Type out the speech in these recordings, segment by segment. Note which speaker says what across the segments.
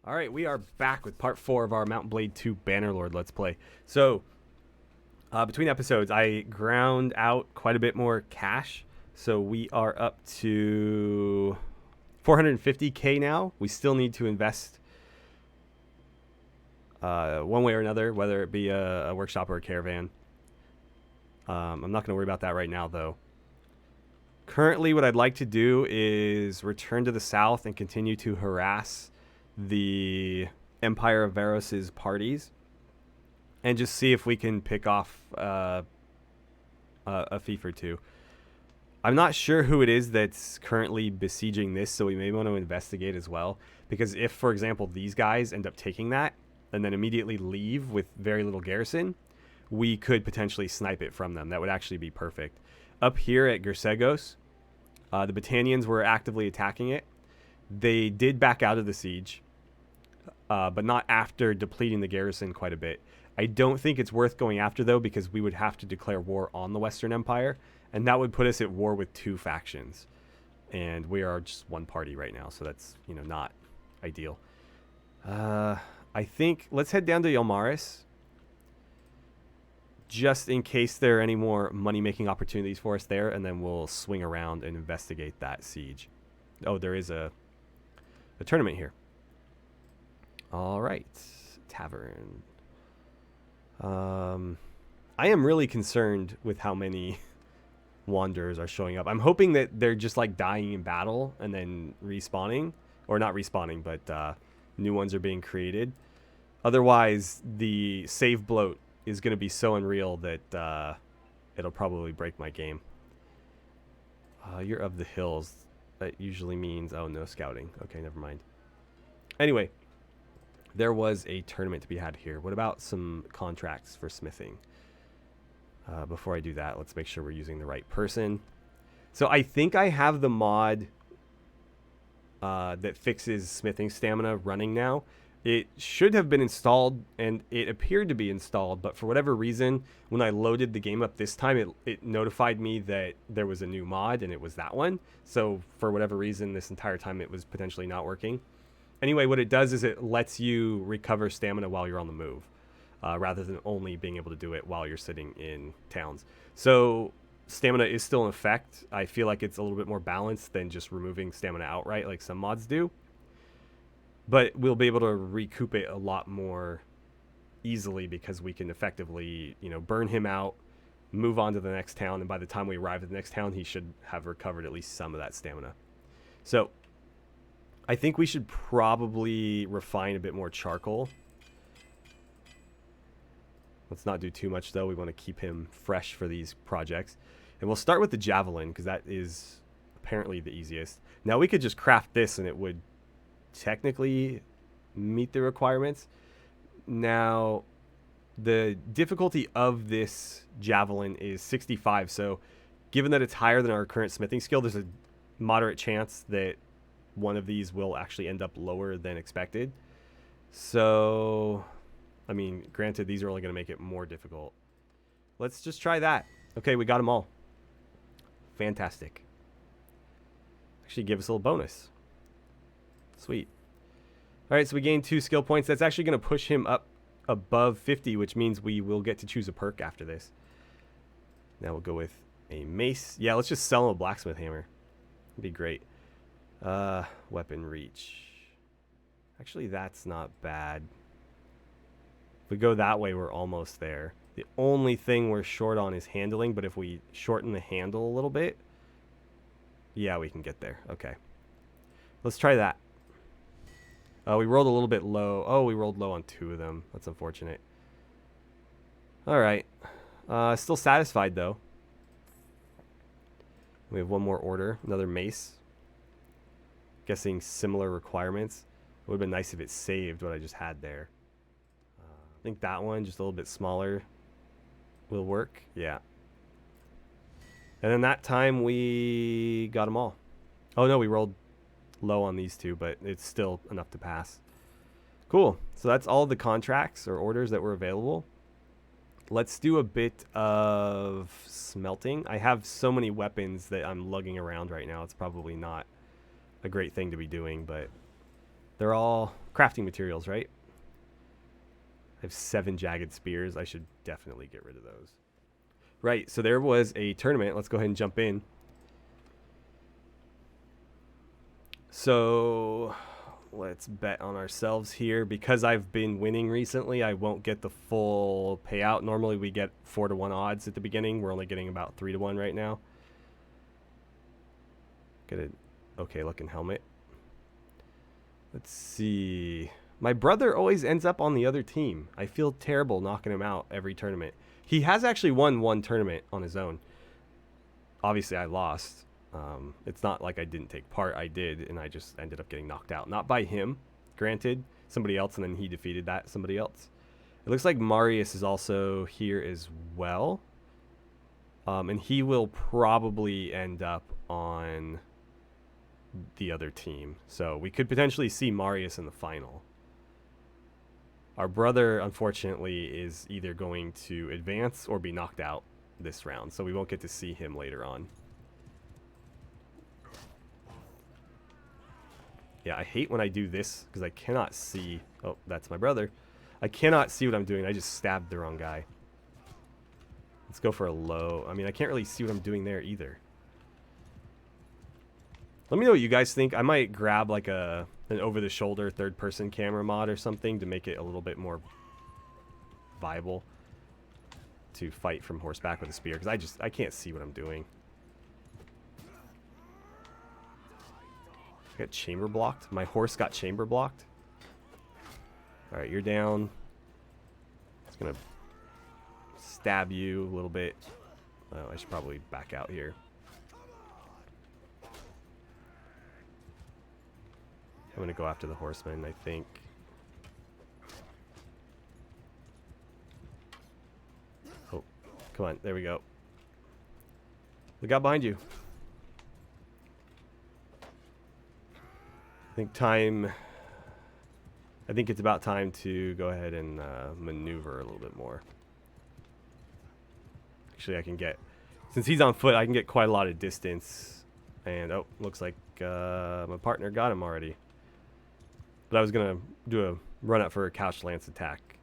Speaker 1: All right, we are back with part 4 of our Mount Blade 2 Bannerlord Let's Play. So, between episodes, I ground out quite a bit more cash. So we are up to 450k now. We still need to invest one way or another, whether it be a workshop or a caravan. I'm not going to worry about that right now, though. Currently, what I'd like to do is return to the south and continue to harass the Empire of Varos's parties and just see if we can pick off a fief or two. I'm not sure who it is that's currently besieging this, so we may want to investigate as well. Because if, for example, these guys end up taking that and then immediately leave with very little garrison, we could potentially snipe it from them. That would actually be perfect. Up here at Gersegos, the Battanians were actively attacking it. They did back out of the siege, but not after depleting the garrison quite a bit. I don't think it's worth going after, though, because we would have to declare war on the Western Empire, and that would put us at war with 2 factions. And we are just one party right now, so that's, not ideal. I think let's head down to Yelmaris, just in case there are any more money-making opportunities for us there, and then we'll swing around and investigate that siege. Oh, there is a tournament here. All right, tavern. I am really concerned with how many wanderers are showing up. I'm hoping that they're just like dying in battle and then respawning, or not respawning, but new ones are being created. Otherwise, the save bloat is going to be so unreal that it'll probably break my game. You're of the hills. That usually means, oh, no scouting. Okay, never mind. Anyway, there was a tournament to be had here. What about some contracts for smithing? Before I do that, let's make sure we're using the right person. So I think I have the mod that fixes smithing stamina running now. It should have been installed, and it appeared to be installed, but for whatever reason, when I loaded the game up this time, it notified me that there was a new mod, and it was that one. So for whatever reason, this entire time it was potentially not working. Anyway, what it does is it lets you recover stamina while you're on the move, rather than only being able to do it while you're sitting in towns. So stamina is still in effect. I feel like it's a little bit more balanced than just removing stamina outright like some mods do. But we'll be able to recoup it a lot more easily because we can effectively, burn him out, move on to the next town, and by the time we arrive at the next town, he should have recovered at least some of that stamina. So I think we should probably refine a bit more charcoal. Let's not do too much, though. We want to keep him fresh for these projects. And we'll start with the javelin, because that is apparently the easiest. Now, we could just craft this, and it would technically meet the requirements. Now, the difficulty of this javelin is 65. So, given that it's higher than our current smithing skill, there's a moderate chance that one of these will actually end up lower than expected. So, I mean, granted, these are only going to make it more difficult. Let's just try that. Okay, we got them all. Fantastic. Actually, give us a little bonus. Sweet. All right, so we gained 2 skill points. That's actually going to push him up above 50, which means we will get to choose a perk after this. Now we'll go with a mace. Yeah, let's just sell him a blacksmith hammer. That'd be great. Weapon reach. Actually, that's not bad. If we go that way, we're almost there. The only thing we're short on is handling, but if we shorten the handle a little bit, yeah, we can get there. Okay. Let's try that. We rolled a little bit low. Oh, we rolled low on 2 of them. That's unfortunate. All right. Still satisfied, though. We have one more order. Another mace. Guessing similar requirements. It would have been nice if it saved what I just had there. I think that one, just a little bit smaller, will work. Yeah. And then that time we got them all. Oh, no, we rolled low on these 2, but it's still enough to pass. Cool. So that's all the contracts or orders that were available. Let's do a bit of smelting. I have so many weapons that I'm lugging around right now. It's probably not a great thing to be doing, but they're all crafting materials, right? I have 7 jagged spears. I should definitely get rid of those. Right, so there was a tournament. Let's go ahead and jump in. So let's bet on ourselves here. Because I've been winning recently, I won't get the full payout. Normally we get 4-to-1 odds at the beginning. We're only getting about 3-to-1 right now. Get an okay looking helmet. Let's see. My brother always ends up on the other team. I feel terrible knocking him out every tournament. He has actually won 1 tournament on his own. Obviously, I lost. It's not like I didn't take part. I did, and I just ended up getting knocked out. Not by him, granted. Somebody else, and then he defeated that somebody else. It looks like Marius is also here as well. And he will probably end up on the other team. So we could potentially see Marius in the final. Our brother, unfortunately, is either going to advance or be knocked out this round. So we won't get to see him later on. Yeah, I hate when I do this because I cannot see. Oh, that's my brother. I cannot see what I'm doing. I just stabbed the wrong guy. Let's go for a low. I mean, I can't really see what I'm doing there either. Let me know what you guys think. I might grab like an over-the-shoulder third-person camera mod or something to make it a little bit more viable to fight from horseback with a spear, because I can't see what I'm doing. I got chamber blocked. My horse got chamber blocked. Alright, you're down. It's gonna stab you a little bit. Oh, I should probably back out here. I'm gonna go after the horseman, I think. Oh, come on, there we go. Look out behind you. I think it's about time to go ahead and maneuver a little bit more. Actually, I can get, since he's on foot, I can get quite a lot of distance. And oh, looks like my partner got him already. But I was gonna do a run up for a couch lance attack.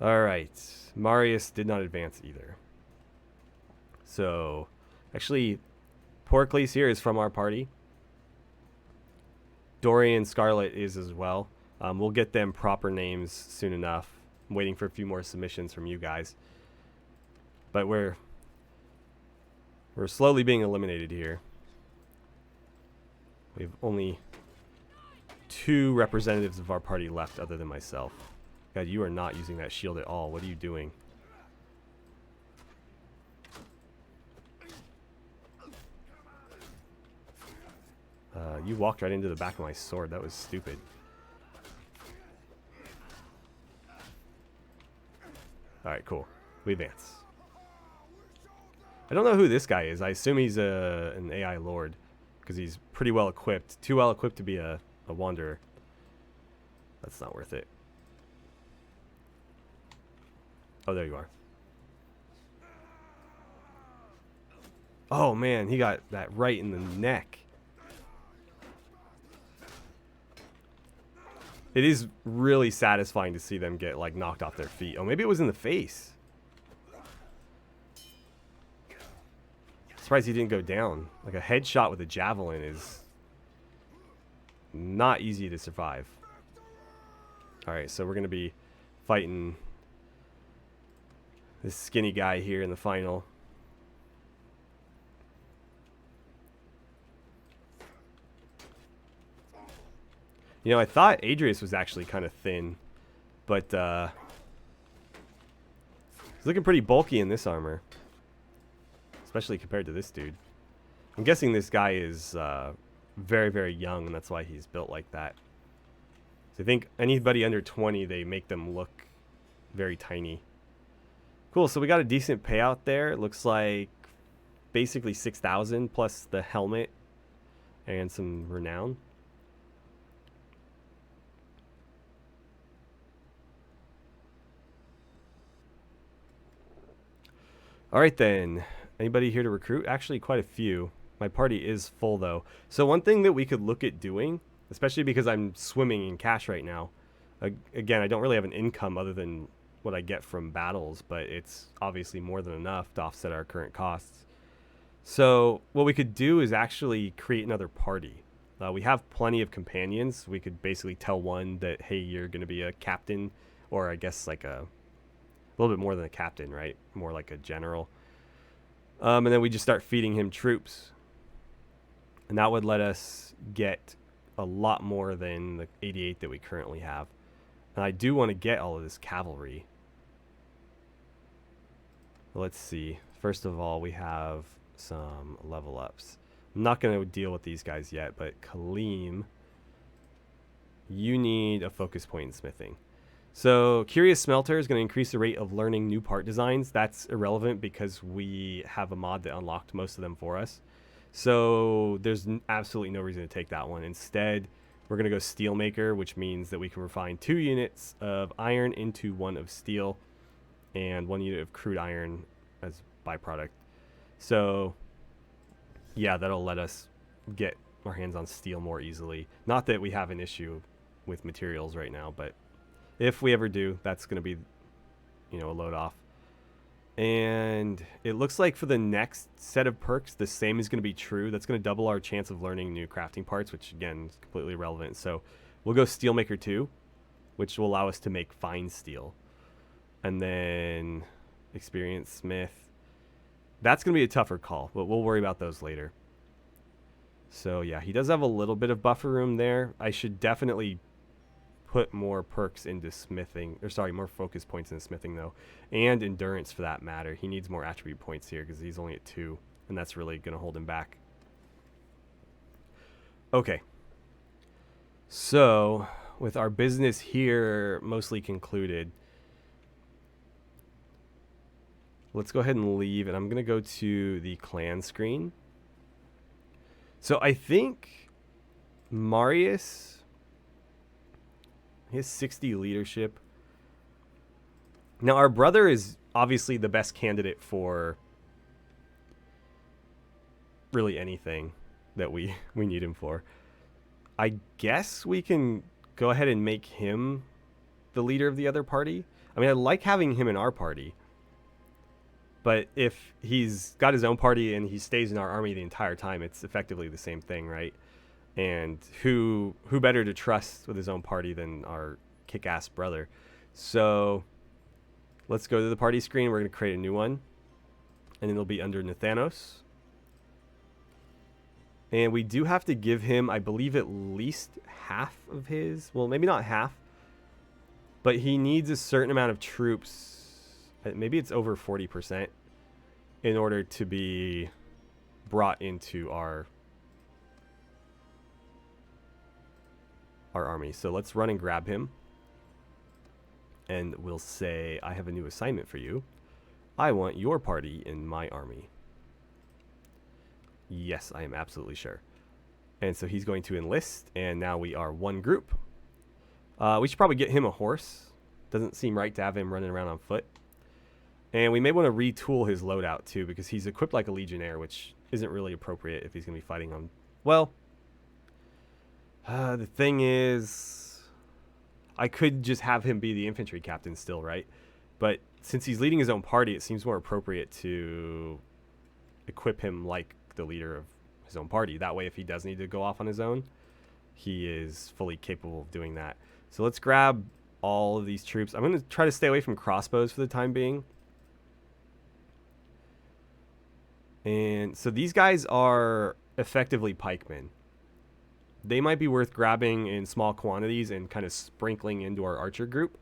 Speaker 1: Alright, Marius did not advance either. So, actually, Porcles here is from our party. Dorian Scarlet is as well. We'll get them proper names soon enough. I'm waiting for a few more submissions from you guys. But we're slowly being eliminated here. We have only 2 representatives of our party left other than myself. God, you are not using that shield at all. What are you doing? You walked right into the back of my sword. That was stupid. Alright, cool. We advance. I don't know who this guy is. I assume he's an AI lord, because he's pretty well equipped. Too well equipped to be a wanderer. That's not worth it. Oh, there you are. Oh, man. He got that right in the neck. It is really satisfying to see them get, like, knocked off their feet. Oh, maybe it was in the face. Surprised he didn't go down. Like, a headshot with a javelin is not easy to survive. Alright, so we're going to be fighting this skinny guy here in the final. You know, I thought Adrius was actually kind of thin, but he's looking pretty bulky in this armor, especially compared to this dude. I'm guessing this guy is very, very young, and that's why he's built like that. So I think anybody under 20, they make them look very tiny. Cool, so we got a decent payout there. It looks like basically 6,000 plus the helmet and some renown. Alright then, anybody here to recruit? Actually, quite a few. My party is full though. So one thing that we could look at doing especially because I'm swimming in cash right now. Again, I don't really have an income other than what I get from battles, but it's obviously more than enough to offset our current costs. So what we could do is actually create another party. We have plenty of companions. We could basically tell one that, hey, you're going to be a captain, or I guess like a little bit more than a captain, right? More like a general. And then we just start feeding him troops. And that would let us get a lot more than the 88 that we currently have. And I do want to get all of this cavalry. Let's see. First of all, we have some level ups. I'm not going to deal with these guys yet, but Kaleem, you need a focus point in smithing. So Curious Smelter is going to increase the rate of learning new part designs. That's irrelevant because we have a mod that unlocked most of them for us. So there's absolutely no reason to take that one. Instead, we're going to go Steelmaker, which means that we can refine 2 units of iron into 1 of steel and 1 unit of crude iron as byproduct. So yeah, that'll let us get our hands on steel more easily. Not that we have an issue with materials right now, but if we ever do, that's going to be, you know, a load off. And it looks like for the next set of perks, the same is going to be true. That's going to double our chance of learning new crafting parts, which again is completely irrelevant. So we'll go Steelmaker 2, which will allow us to make fine steel. And then Experienced Smith. That's going to be a tougher call, but we'll worry about those later. So yeah, he does have a little bit of buffer room there. I should definitely put more perks into smithing, or sorry, more focus points into smithing though, and endurance for that matter. He needs more attribute points here because he's only at 2, and that's really going to hold him back. Okay, so with our business here mostly concluded, let's go ahead and leave, and I'm going to go to the clan screen. So I think Marius, he has 60 leadership. Now, our brother is obviously the best candidate for really anything that we need him for. I guess we can go ahead and make him the leader of the other party. I mean, I like having him in our party. But if he's got his own party and he stays in our army the entire time, it's effectively the same thing, right? And who better to trust with his own party than our kick-ass brother? So let's go to the party screen. We're going to create a new one. And it'll be under Nathanos. And we do have to give him, I believe, at least half of his. Well, maybe not half. But he needs a certain amount of troops. Maybe it's over 40% in order to be brought into our army. So let's run and grab him. And we'll say, I have a new assignment for you. I want your party in my army. Yes, I am absolutely sure. And so he's going to enlist, and now we are 1 group. We should probably get him a horse. Doesn't seem right to have him running around on foot. And we may want to retool his loadout too, because he's equipped like a legionnaire, which isn't really appropriate if he's going to be fighting on... Well, the thing is, I could just have him be the infantry captain still, right? But since he's leading his own party, it seems more appropriate to equip him like the leader of his own party. That way, if he does need to go off on his own, he is fully capable of doing that. So let's grab all of these troops. I'm going to try to stay away from crossbows for the time being. And so these guys are effectively pikemen. They might be worth grabbing in small quantities and kind of sprinkling into our archer group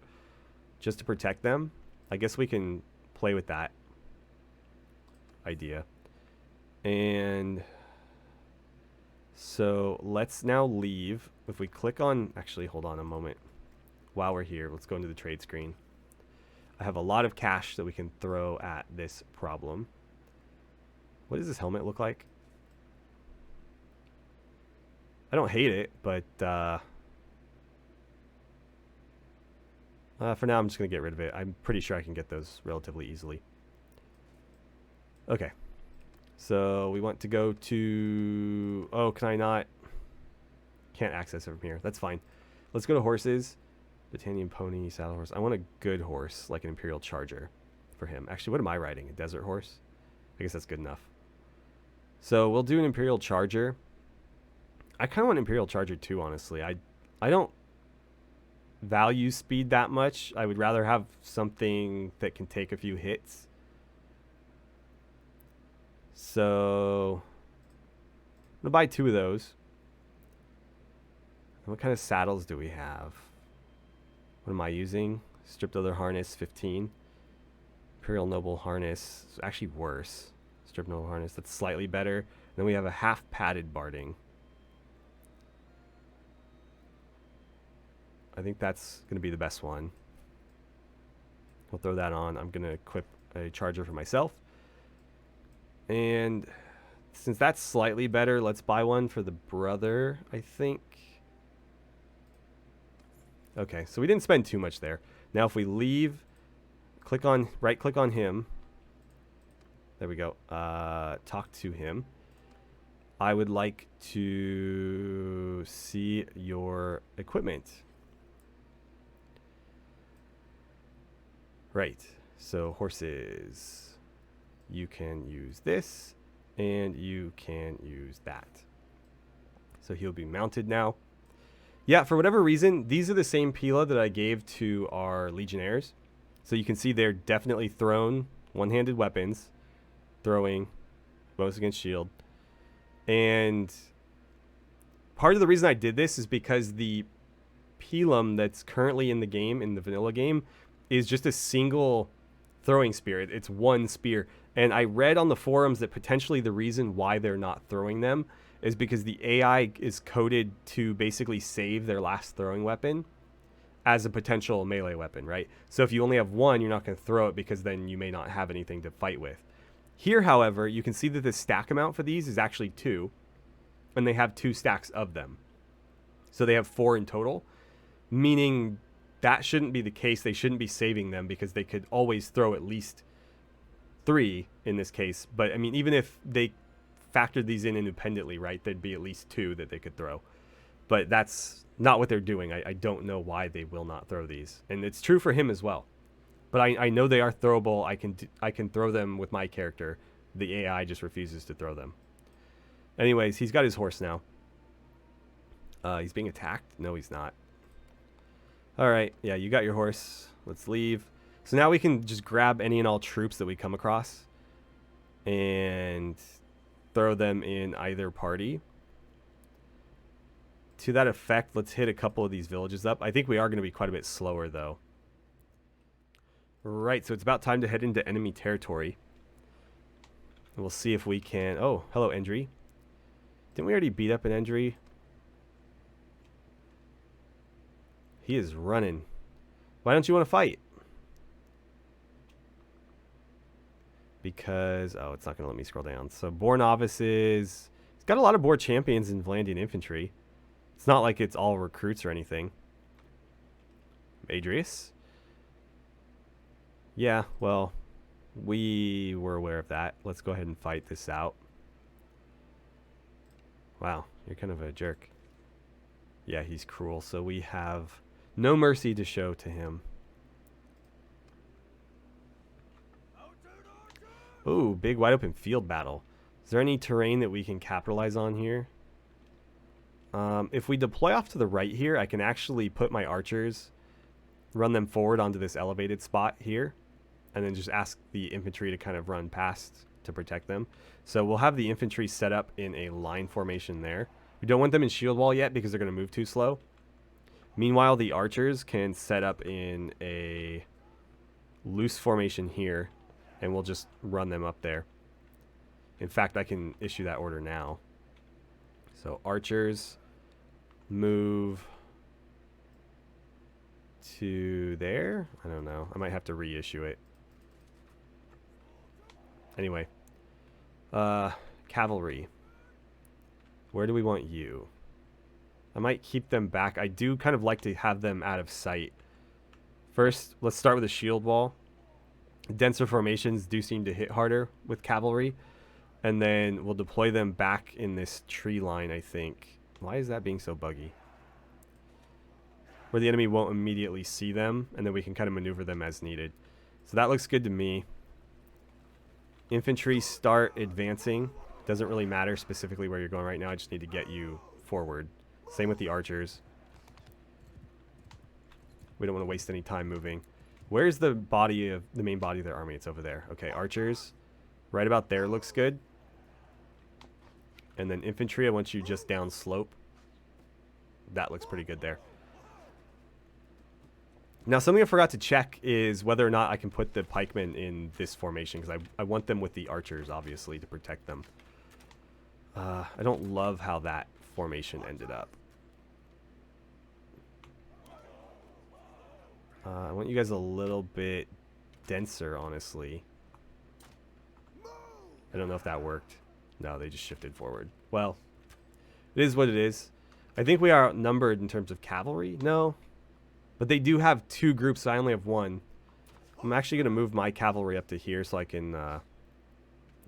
Speaker 1: just to protect them. I guess we can play with that idea. And so let's now leave. If we click on... Actually, hold on a moment. While we're here, let's go into the trade screen. I have a lot of cash that we can throw at this problem. What does this helmet look like? I don't hate it, but for now I'm just going to get rid of it. I'm pretty sure I can get those relatively easily. Okay. So we want to go to... Oh, can I not? Can't access it from here. That's fine. Let's go to horses. Battanian pony, saddle horse. I want a good horse, like an Imperial Charger for him. Actually, what am I riding? A desert horse? I guess that's good enough. So we'll do an Imperial Charger. I kind of want Imperial Charger too, honestly. I don't value speed that much. I would rather have something that can take a few hits. So I'm going to buy 2 of those. What kind of saddles do we have? What am I using? Stripped leather harness, 15. Imperial Noble harness is actually worse. Stripped Noble harness, that's slightly better. Then we have a half padded barding. I think that's going to be the best one. We'll throw that on. I'm going to equip a charger for myself. And since that's slightly better, let's buy one for the brother, I think. Okay, so we didn't spend too much there. Now if we leave, right click on him. There we go. Talk to him. I would like to see your equipment. Right, so horses. You can use this, and you can use that. So he'll be mounted now. Yeah, for whatever reason, these are the same Pila that I gave to our Legionnaires. So you can see they're definitely thrown, one-handed weapons, throwing, bonus against shield. And part of the reason I did this is because the Pilum that's currently in the game, in the vanilla game, is just a single throwing spear. It's one spear. And I read on the forums that potentially the reason why they're not throwing them is because the AI is coded to basically save their last throwing weapon as a potential melee weapon, right? So if you only have one, you're not going to throw it because then you may not have anything to fight with. Here, however, you can see that the stack amount for these is actually 2, and they have 2 stacks of them. So they have 4 in total, meaning that shouldn't be the case. They shouldn't be saving them because they could always throw at least 3 in this case. But I mean, even if they factored these in independently, right, there'd be at least 2 that they could throw. But that's not what they're doing. I don't know why they will not throw these. And it's true for him as well. But I know they are throwable. I can throw them with my character. The AI just refuses to throw them. Anyways, he's got his horse now. He's being attacked? No, he's not. All right. Yeah, you got your horse. Let's leave. So now we can just grab any and all troops that we come across and throw them in either party. To that effect, let's hit a couple of these villages up. I think we are going to be quite a bit slower, though. Right, so it's about time to head into enemy territory. And we'll see if we can... Oh, hello, Endry. Didn't we already beat up an Endry? He is running. Why don't you want to fight? Because... Oh, it's not going to let me scroll down. So, Boar Novices. He's got a lot of Boar Champions in Vlandian Infantry. It's not like it's all recruits or anything. Adrius? Yeah, well, we were aware of that. Let's go ahead and fight this out. Wow, you're kind of a jerk. Yeah, he's cruel, so we have no mercy to show to him. Ooh, big wide open field battle. Is there any terrain that we can capitalize on here? If we deploy off to the right here, I can actually put my archers, run them forward onto this elevated spot here, and then just ask the infantry to kind of run past to protect them. So we'll have the infantry set up in a line formation there. We don't want them in shield wall yet because they're going to move too slow. Meanwhile, the archers can set up in a loose formation here, and we'll just run them up there. In fact, I can issue that order now. So archers move to there. I don't know. I might have to reissue it. Anyway, cavalry. Where do we want you? I might keep them back. I do kind of like to have them out of sight. First, let's start with a shield wall. Denser formations do seem to hit harder with cavalry. And then we'll deploy them back in this tree line, I think. Why is that being so buggy? Where the enemy won't immediately see them, and then we can kind of maneuver them as needed. So that looks good to me. Infantry, start advancing. Doesn't really matter specifically where you're going right now. I just need to get you forward. Same with the archers. We don't want to waste any time moving. Where's the main body of their army? It's over there. Okay, archers. Right about there looks good. And then infantry, I want you just down slope. That looks pretty good there. Now, something I forgot to check is whether or not I can put the pikemen in this formation, because I want them with the archers, obviously, to protect them. I don't love how that formation ended up. I want you guys a little bit denser, honestly. I don't know if that worked. No, they just shifted forward. Well, it is what it is. I think we are outnumbered in terms of cavalry. No. But they do have 2 groups, so I only have 1. I'm actually going to move my cavalry up to here so I can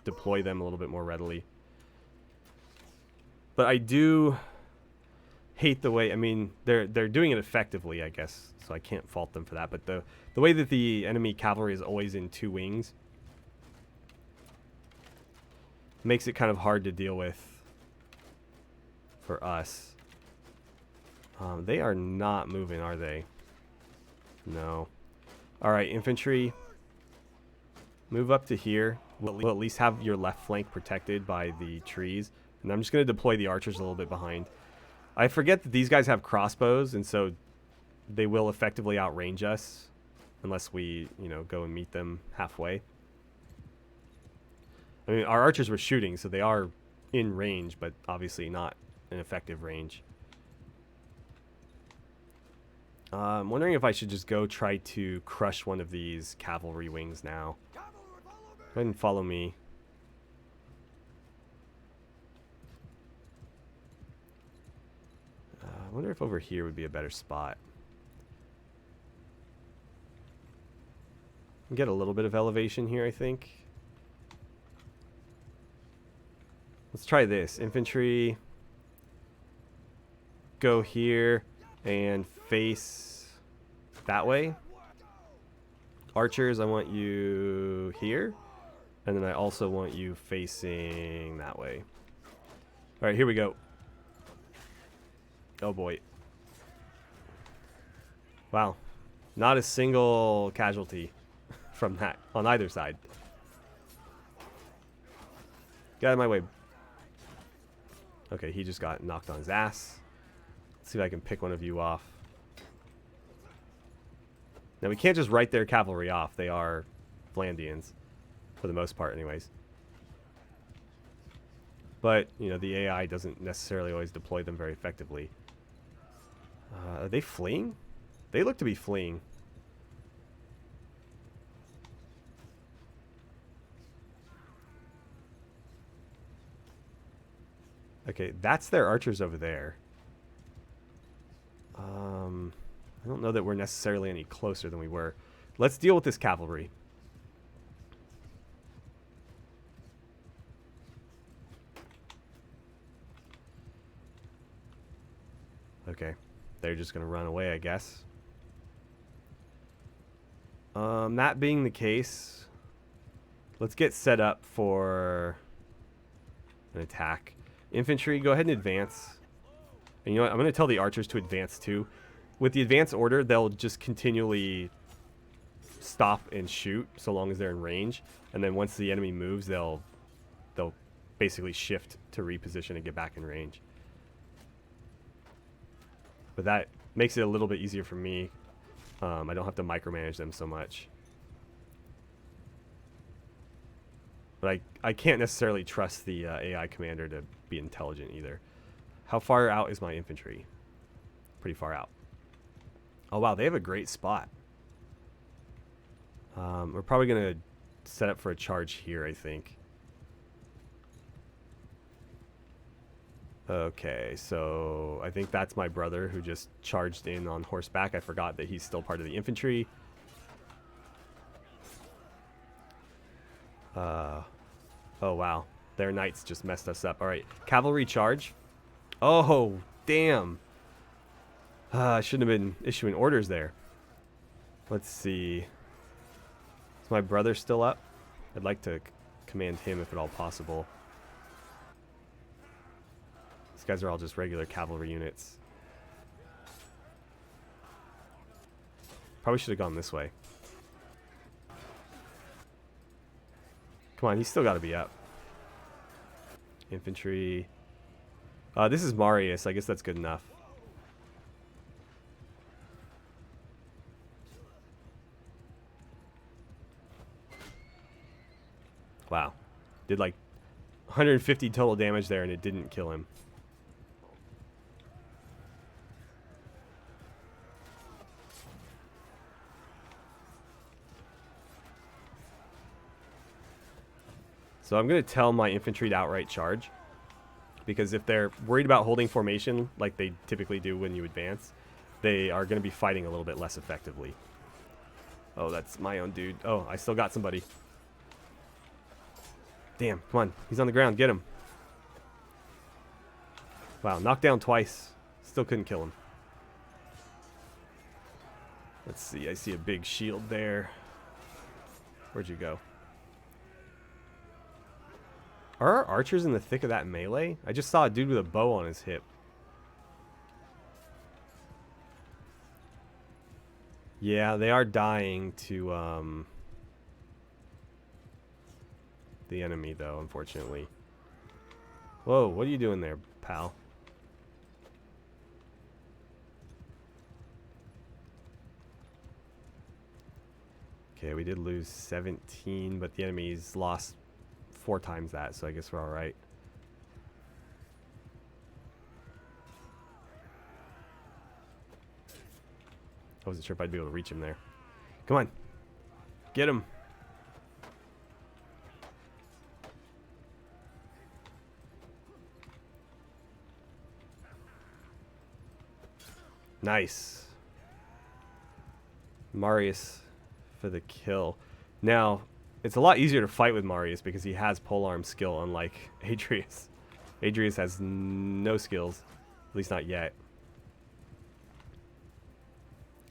Speaker 1: deploy them a little bit more readily. But I do hate the way, I mean, they're doing it effectively, I guess, so I can't fault them for that. But the way that the enemy cavalry is always in 2 wings makes it kind of hard to deal with for us. They are not moving, are they? No. Alright, infantry. Move up to here. We'll at least have your left flank protected by the trees. And I'm just going to deploy the archers a little bit behind. I forget that these guys have crossbows, and so they will effectively outrange us. Unless we, you know, go and meet them halfway. I mean, our archers were shooting, so they are in range, but obviously not an effective range. I'm wondering if I should just go try to crush one of these cavalry wings now. Go ahead and follow me. I wonder if over here would be a better spot. Get a little bit of elevation here, I think. Let's try this. Infantry. Go here and face that way. Archers, I want you here. And then I also want you facing that way. Alright, here we go. Oh boy. Wow. Not a single casualty from that on either side. Get out of my way. Okay, he just got knocked on his ass. Let's see if I can pick one of you off. Now we can't just write their cavalry off. They are Flandians. For the most part, anyways. But, you know, the AI doesn't necessarily always deploy them very effectively. Are they fleeing? They look to be fleeing. Okay, that's their archers over there. I don't know that we're necessarily any closer than we were. Let's deal with this cavalry. Okay, they're just going to run away, I guess. That being the case, let's get set up for an attack. Infantry, go ahead and advance. And you know what? I'm going to tell the archers to advance too. With the advance order, they'll just continually stop and shoot so long as they're in range. And then once the enemy moves, they'll basically shift to reposition and get back in range. But that makes it a little bit easier for me. I don't have to micromanage them so much. But I can't necessarily trust the AI commander to be intelligent either. How far out is my infantry? Pretty far out. Oh wow, they have a great spot. We're probably going to set up for a charge here, I think. Okay, so I think that's my brother who just charged in on horseback. I forgot that he's still part of the infantry. Oh wow, their knights just messed us up. All right, cavalry charge. Oh, damn. I shouldn't have been issuing orders there. Let's see. Is my brother still up? I'd like to command him if at all possible. These guys are all just regular cavalry units. Probably should have gone this way. Come on, he's still got to be up. Infantry. This is Marius. I guess that's good enough. Wow. Did like 150 total damage there and it didn't kill him. So I'm going to tell my infantry to outright charge. Because if they're worried about holding formation like they typically do when you advance, they are going to be fighting a little bit less effectively. Oh, that's my own dude. Oh, I still got somebody. Damn, come on. He's on the ground. Get him. Wow, knocked down twice. Still couldn't kill him. Let's see. I see a big shield there. Where'd you go? Are our archers in the thick of that melee? I just saw a dude with a bow on his hip. Yeah, they are dying to the enemy, though, unfortunately. Whoa, what are you doing there, pal? Okay, we did lose 17, but the enemy's lost 4 times that, so I guess we're all right. I wasn't sure if I'd be able to reach him there. Come on. Get him. Nice. Marius for the kill. Now, it's a lot easier to fight with Marius because he has polearm skill, unlike Adrius. Adrius has no skills, at least not yet.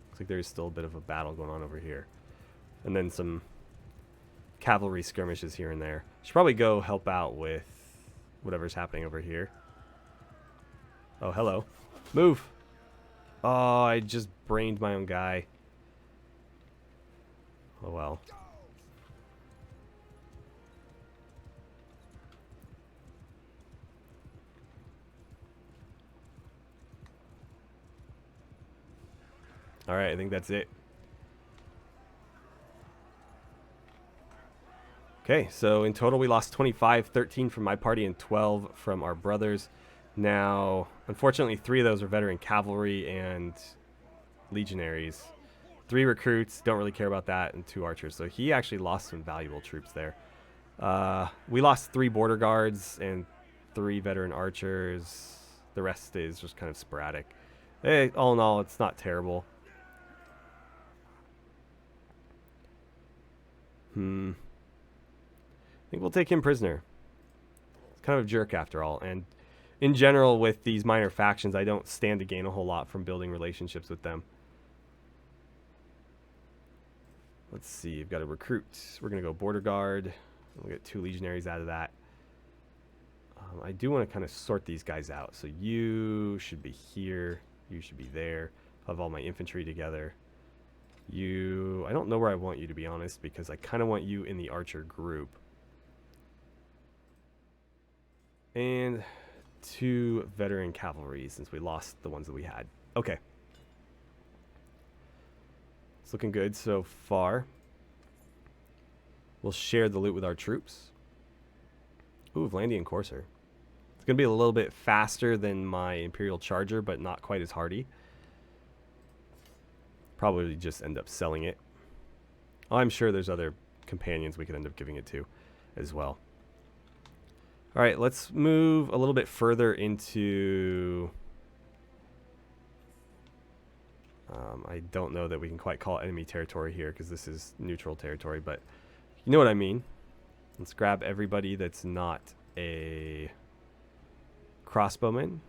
Speaker 1: Looks like there's still a bit of a battle going on over here. And then some cavalry skirmishes here and there. Should probably go help out with whatever's happening over here. Oh, hello. Move! Oh, I just brained my own guy. Oh well. Alright, I think that's it. Okay, so in total we lost 25, 13 from my party and 12 from our brothers. Now, unfortunately, 3 of those are veteran cavalry and legionaries. 3 recruits, don't really care about that, and 2 archers. So he actually lost some valuable troops there. We lost 3 border guards and 3 veteran archers. The rest is just kind of sporadic. Hey, all in all, it's not terrible. I think we'll take him prisoner. It's kind of a jerk after all. And in general, with these minor factions, I don't stand to gain a whole lot from building relationships with them. Let's see. I've got a recruit. We're going to go border guard. We'll get 2 legionaries out of that. I do want to kind of sort these guys out. So you should be here. You should be there. I'll have all my infantry together. You, I don't know where I want you, to be honest, because I kind of want you in the archer group. And 2 veteran cavalry, since we lost the ones that we had. Okay. It's looking good so far. We'll share the loot with our troops. Ooh, Vlandian Courser. It's going to be a little bit faster than my Imperial Charger, but not quite as hardy. Probably just end up selling it. I'm sure there's other companions we could end up giving it to as well. Alright, let's move a little bit further into... I don't know that we can quite call it enemy territory here because this is neutral territory, but you know what I mean. Let's grab everybody that's not a crossbowman.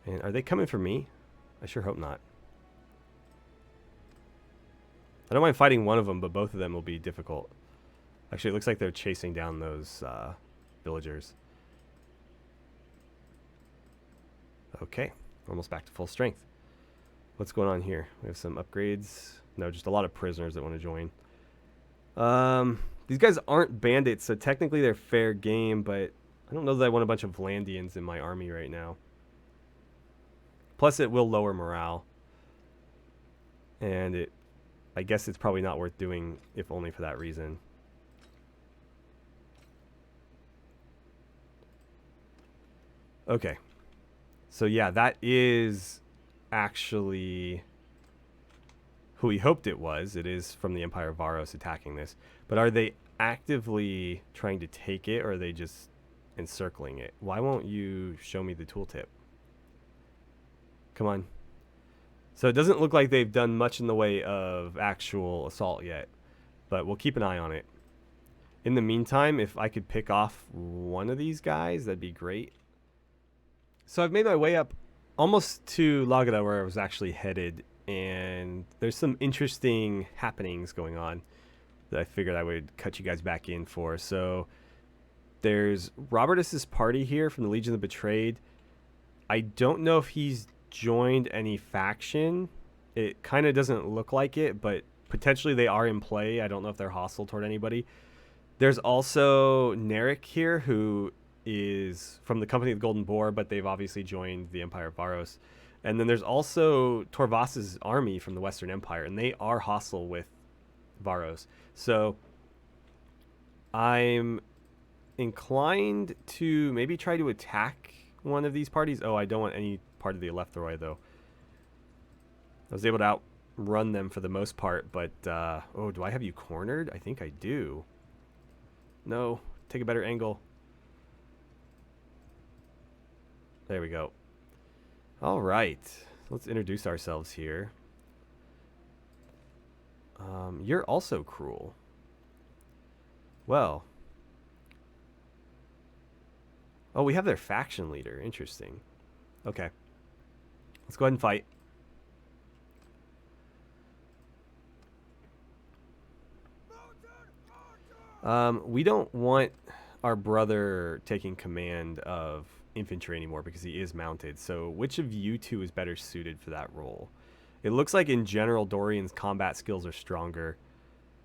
Speaker 1: And are they coming for me? I sure hope not. I don't mind fighting one of them, but both of them will be difficult. Actually, it looks like they're chasing down those villagers. Okay, almost back to full strength. What's going on here? We have some upgrades. No, just a lot of prisoners that want to join. These guys aren't bandits, so technically they're fair game, but I don't know that I want a bunch of Vlandians in my army right now. Plus, it will lower morale. And I guess it's probably not worth doing, if only for that reason. Okay. So yeah, that is actually who we hoped it was. It is from the Empire of Varos attacking this. But are they actively trying to take it, or are they just encircling it? Why won't you show me the tooltip? Come on. So it doesn't look like they've done much in the way of actual assault yet, but we'll keep an eye on it. In the meantime, if I could pick off one of these guys, that'd be great. So I've made my way up almost to Lagada, where I was actually headed, and there's some interesting happenings going on that I figured I would cut you guys back in for. So there's Robertus's party here from the Legion of the Betrayed. I don't know if he's joined any faction. It kind of doesn't look like it, but potentially they are in play. I don't know if they're hostile toward anybody. There's also Narek here, who is from the Company of the Golden Boar, but they've obviously joined the Empire of Varos. And then there's also Torvas's army from the Western Empire, and they are hostile with Varos. So I'm inclined to maybe try to attack one of these parties. Oh, I don't want any part of the Elephthroi, though. I was able to outrun them for the most part, but oh, do I have you cornered? I think I do. No, take a better angle. There we go. All right, let's introduce ourselves here. You're also cruel. Well. Oh, we have their faction leader. Interesting. Okay. Let's go ahead and fight. We don't want our brother taking command of infantry anymore because he is mounted. So which of you two is better suited for that role? It looks like in general Dorian's combat skills are stronger,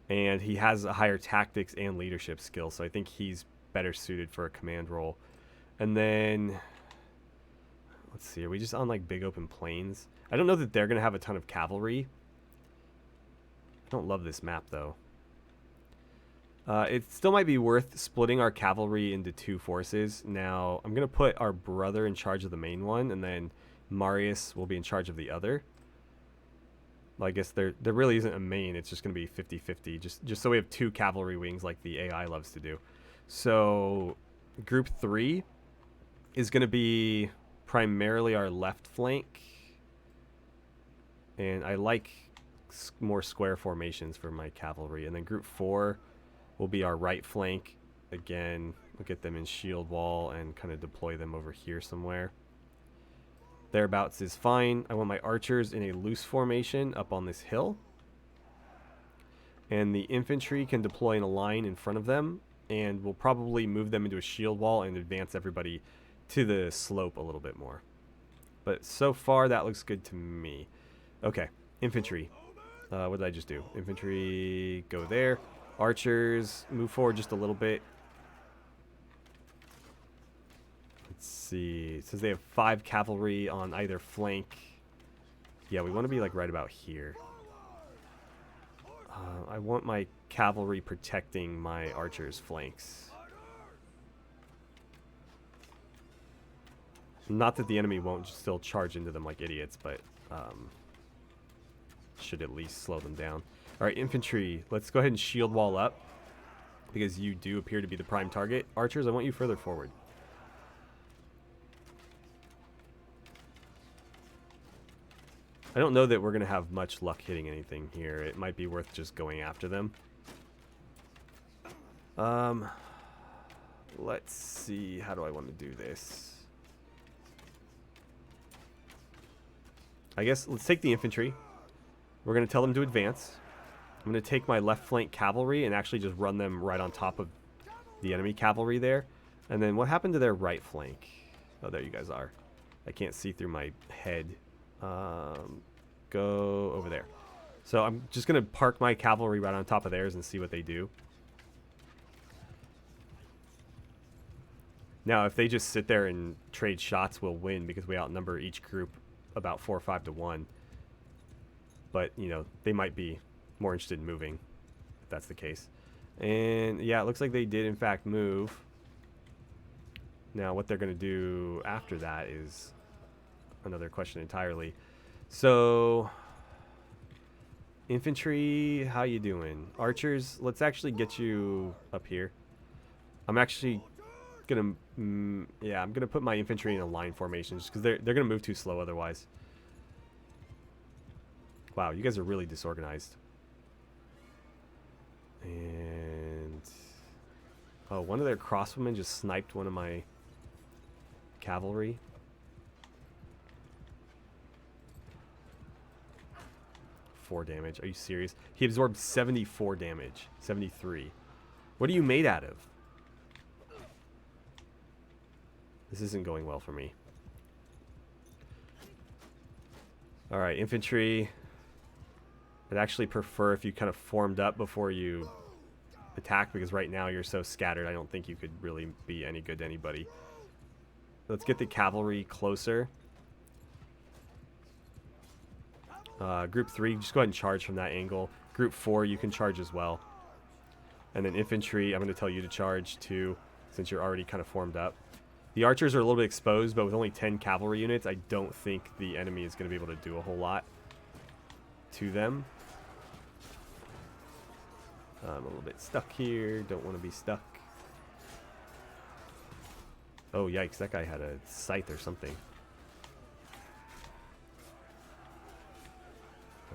Speaker 1: and he has a higher tactics and leadership skills, so I think he's better suited for a command role. And then let's see, are we just on like big open plains? I don't know that they're gonna have a ton of cavalry. I don't love this map though. It still might be worth splitting our cavalry into two forces. Now, I'm going to put our brother in charge of the main one, and then Marius will be in charge of the other. Well, I guess there really isn't a main. It's just going to be 50-50, just so we have two cavalry wings like the AI loves to do. So, Group 3 is going to be primarily our left flank. And I like more square formations for my cavalry. And then Group 4 will be our right flank. Again, we'll get them in shield wall and kind of deploy them over here somewhere. Thereabouts is fine. I want my archers in a loose formation up on this hill. And the infantry can deploy in a line in front of them. And we'll probably move them into a shield wall and advance everybody to the slope a little bit more. But so far, that looks good to me. Okay, infantry. What did I just do? Infantry, go there. Archers, move forward just a little bit. Let's see. It says they have 5 cavalry on either flank. Yeah, we want to be like right about here. I want my cavalry protecting my archers' flanks. Not that the enemy won't still charge into them like idiots, but should at least slow them down. Alright, infantry, let's go ahead and shield wall up, because you do appear to be the prime target. Archers, I want you further forward. I don't know that we're going to have much luck hitting anything here. It might be worth just going after them. Let's see, how do I want to do this? I guess let's take the infantry. We're going to tell them to advance. I'm going to take my left flank cavalry and actually just run them right on top of the enemy cavalry there. And then what happened to their right flank? Oh, there you guys are. I can't see through my head. Go over there. So I'm just going to park my cavalry right on top of theirs and see what they do. Now, if they just sit there and trade shots, we'll win because we outnumber each group about 4 or 5 to 1. But, you know, they might be more interested in moving, if that's the case. And, yeah, it looks like they did, in fact, move. Now, what they're going to do after that is another question entirely. So, infantry, how you doing? Archers, let's actually get you up here. I'm actually gonna I'm gonna put my infantry in a line formation just because they're gonna move too slow otherwise. Wow, you guys are really disorganized. And oh, one of their crossbowmen just sniped one of my cavalry. Four damage. Are you serious? He absorbed 74 damage. 73. What are you made out of? This isn't going well for me. Alright, infantry. I'd actually prefer if you kind of formed up before you attack, because right now you're so scattered, I don't think you could really be any good to anybody. Let's get the cavalry closer. Group 3, just go ahead and charge from that angle. Group 4, you can charge as well. And then infantry, I'm going to tell you to charge too, since you're already kind of formed up. The archers are a little bit exposed, but with only 10 cavalry units, I don't think the enemy is going to be able to do a whole lot to them. I'm a little bit stuck here. Don't want to be stuck. Oh, yikes. That guy had a scythe or something.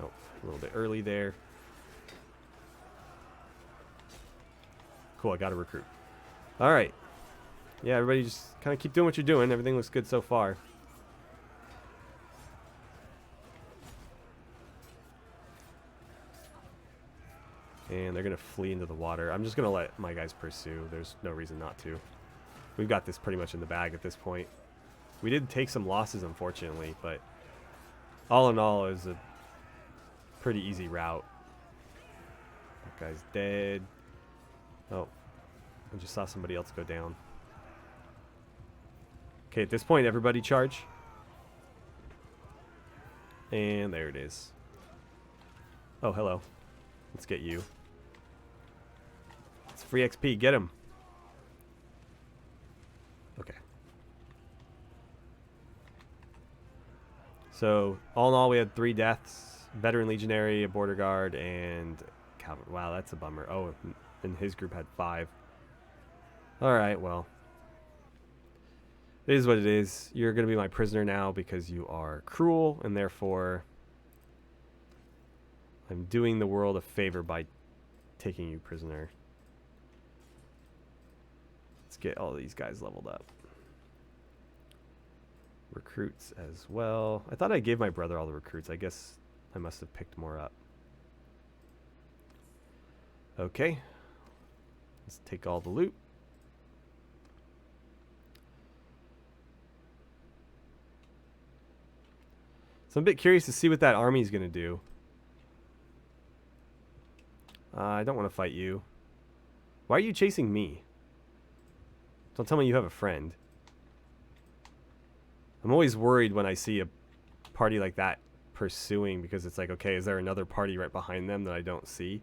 Speaker 1: Oh, a little bit early there. Cool, I got a recruit. All right. Yeah, everybody just kind of keep doing what you're doing. Everything looks good so far. And they're going to flee into the water. I'm just going to let my guys pursue. There's no reason not to. We've got this pretty much in the bag at this point. We did take some losses, unfortunately, but all in all, it was a pretty easy route. That guy's dead. Oh, I just saw somebody else go down. Okay, at this point, everybody charge. And there it is. Oh, hello. Let's get you. It's free XP. Get him. Okay. So, all in all, we had 3 deaths. Veteran Legionary, a Border Guard, and Cavalry. Wow, that's a bummer. Oh, and his group had 5. Alright, well. It is what it is. You're going to be my prisoner now because you are cruel, and therefore I'm doing the world a favor by taking you prisoner. Let's get all these guys leveled up. Recruits as well. I thought I gave my brother all the recruits. I guess I must have picked more up. Okay. Let's take all the loot. So I'm a bit curious to see what that army is going to do. I don't want to fight you. Why are you chasing me? Don't tell me you have a friend. I'm always worried when I see a party like that pursuing, because it's like, okay, is there another party right behind them that I don't see?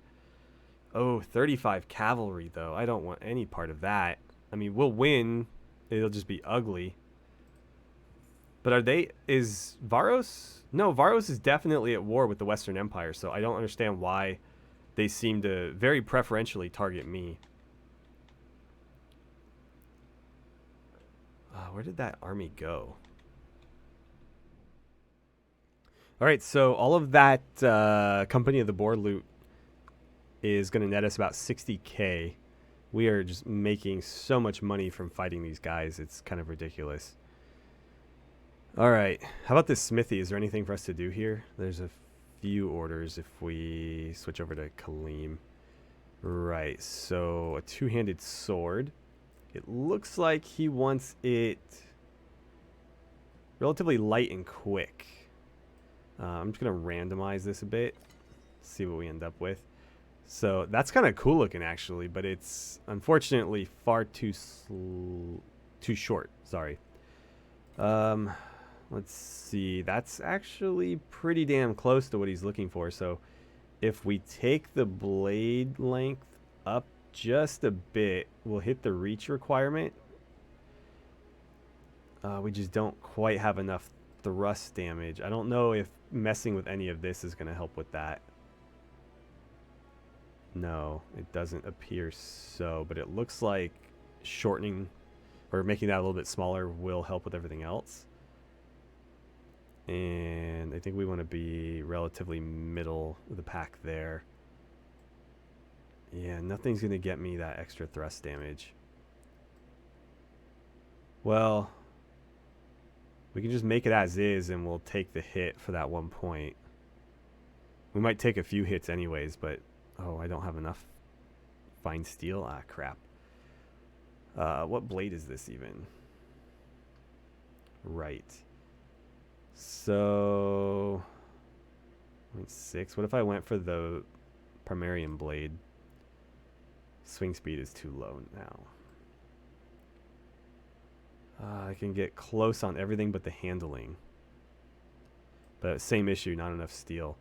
Speaker 1: Oh, 35 cavalry, though. I don't want any part of that. I mean, we'll win. It'll just be ugly. But are they... Is Varos... No, Varos is definitely at war with the Western Empire, so I don't understand why they seem to very preferentially target me. Where did that army go? Alright, so all of that Company of the Board loot is going to net us about 60k. We are just making so much money from fighting these guys. It's kind of ridiculous. All right. How about this smithy? Is there anything for us to do here? There's a few orders if we switch over to Kaleem. Right. So a two-handed sword. It looks like he wants it relatively light and quick. I'm just going to randomize this a bit. See what we end up with. So that's kind of cool looking actually, but it's unfortunately far too short. Sorry. Let's see. That's actually pretty damn close to what he's looking for. So if we take the blade length up just a bit, we'll hit the reach requirement. We just don't quite have enough thrust damage. I don't know if messing with any of this is going to help with that. No, it doesn't appear so, but it looks like shortening or making that a little bit smaller will help with everything else. And I think we want to be relatively middle of the pack there. Yeah, nothing's going to get me that extra thrust damage. Well, we can just make it as is and we'll take the hit for that 1 point. We might take a few hits anyways, but oh, I don't have enough fine steel. Ah, crap. What blade is this even? Right. So 0.6. What if I went for the Primarian blade? Swing speed is too low now. I can get close on everything but the handling. But same issue, not enough steel.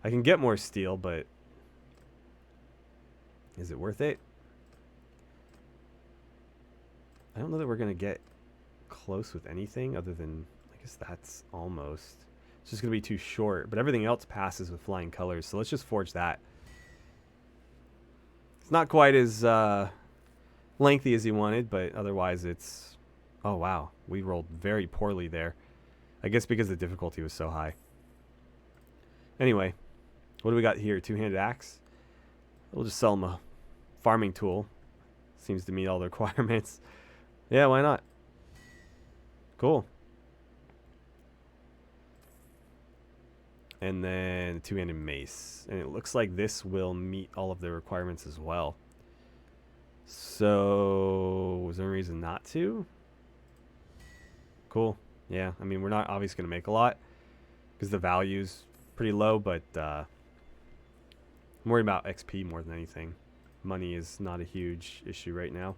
Speaker 1: I can get more steel, but is it worth it? I don't know that we're going to get close with anything other than, I guess that's almost. It's just going to be too short, but everything else passes with flying colors, so let's just forge that. It's not quite as lengthy as he wanted, but otherwise it's... Oh, wow. We rolled very poorly there. I guess because the difficulty was so high. Anyway, what do we got here? Two-handed axe? We'll just sell him a farming tool. Seems to meet all the requirements. Yeah, why not? Cool. And then a two-handed mace. And it looks like this will meet all of the requirements as well. So, was there a reason not to? Cool. Yeah, I mean, we're not obviously going to make a lot because the value's pretty low, but I'm worried about XP more than anything. Money is not a huge issue right now.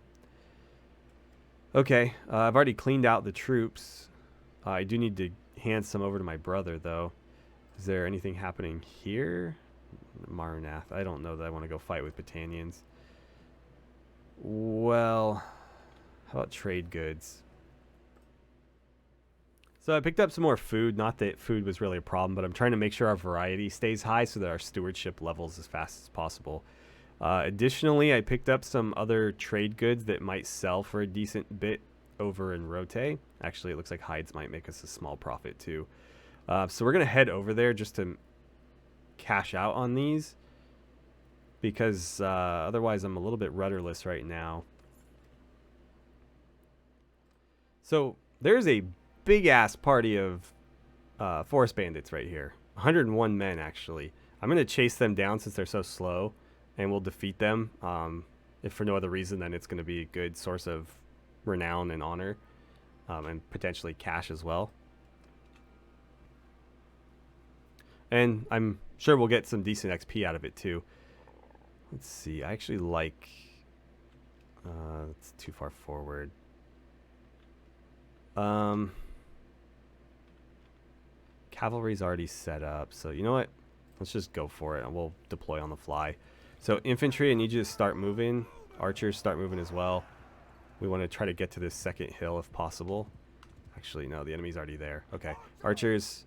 Speaker 1: Okay, I've already cleaned out the troops. I do need to hand some over to my brother, though. Is there anything happening here? Marnath. I don't know that I want to go fight with Battanians. Well, how about trade goods? So I picked up some more food. Not that food was really a problem, but I'm trying to make sure our variety stays high so that our stewardship levels as fast as possible. Additionally, I picked up some other trade goods that might sell for a decent bit over in Rote. Actually, it looks like hides might make us a small profit too. So we're going to head over there just to cash out on these because otherwise I'm a little bit rudderless right now. So there's a big-ass party of forest bandits right here. 101 men, actually. I'm going to chase them down since they're so slow, and we'll defeat them. If for no other reason, then it's going to be a good source of renown and honor, and potentially cash as well. And I'm sure we'll get some decent XP out of it, too. Let's see. I actually like... it's too far forward. Cavalry's already set up, so you know what? Let's just go for it, and we'll deploy on the fly. So infantry, I need you to start moving. Archers, start moving as well. We want to try to get to this second hill if possible. Actually, no, the enemy's already there. Okay, archers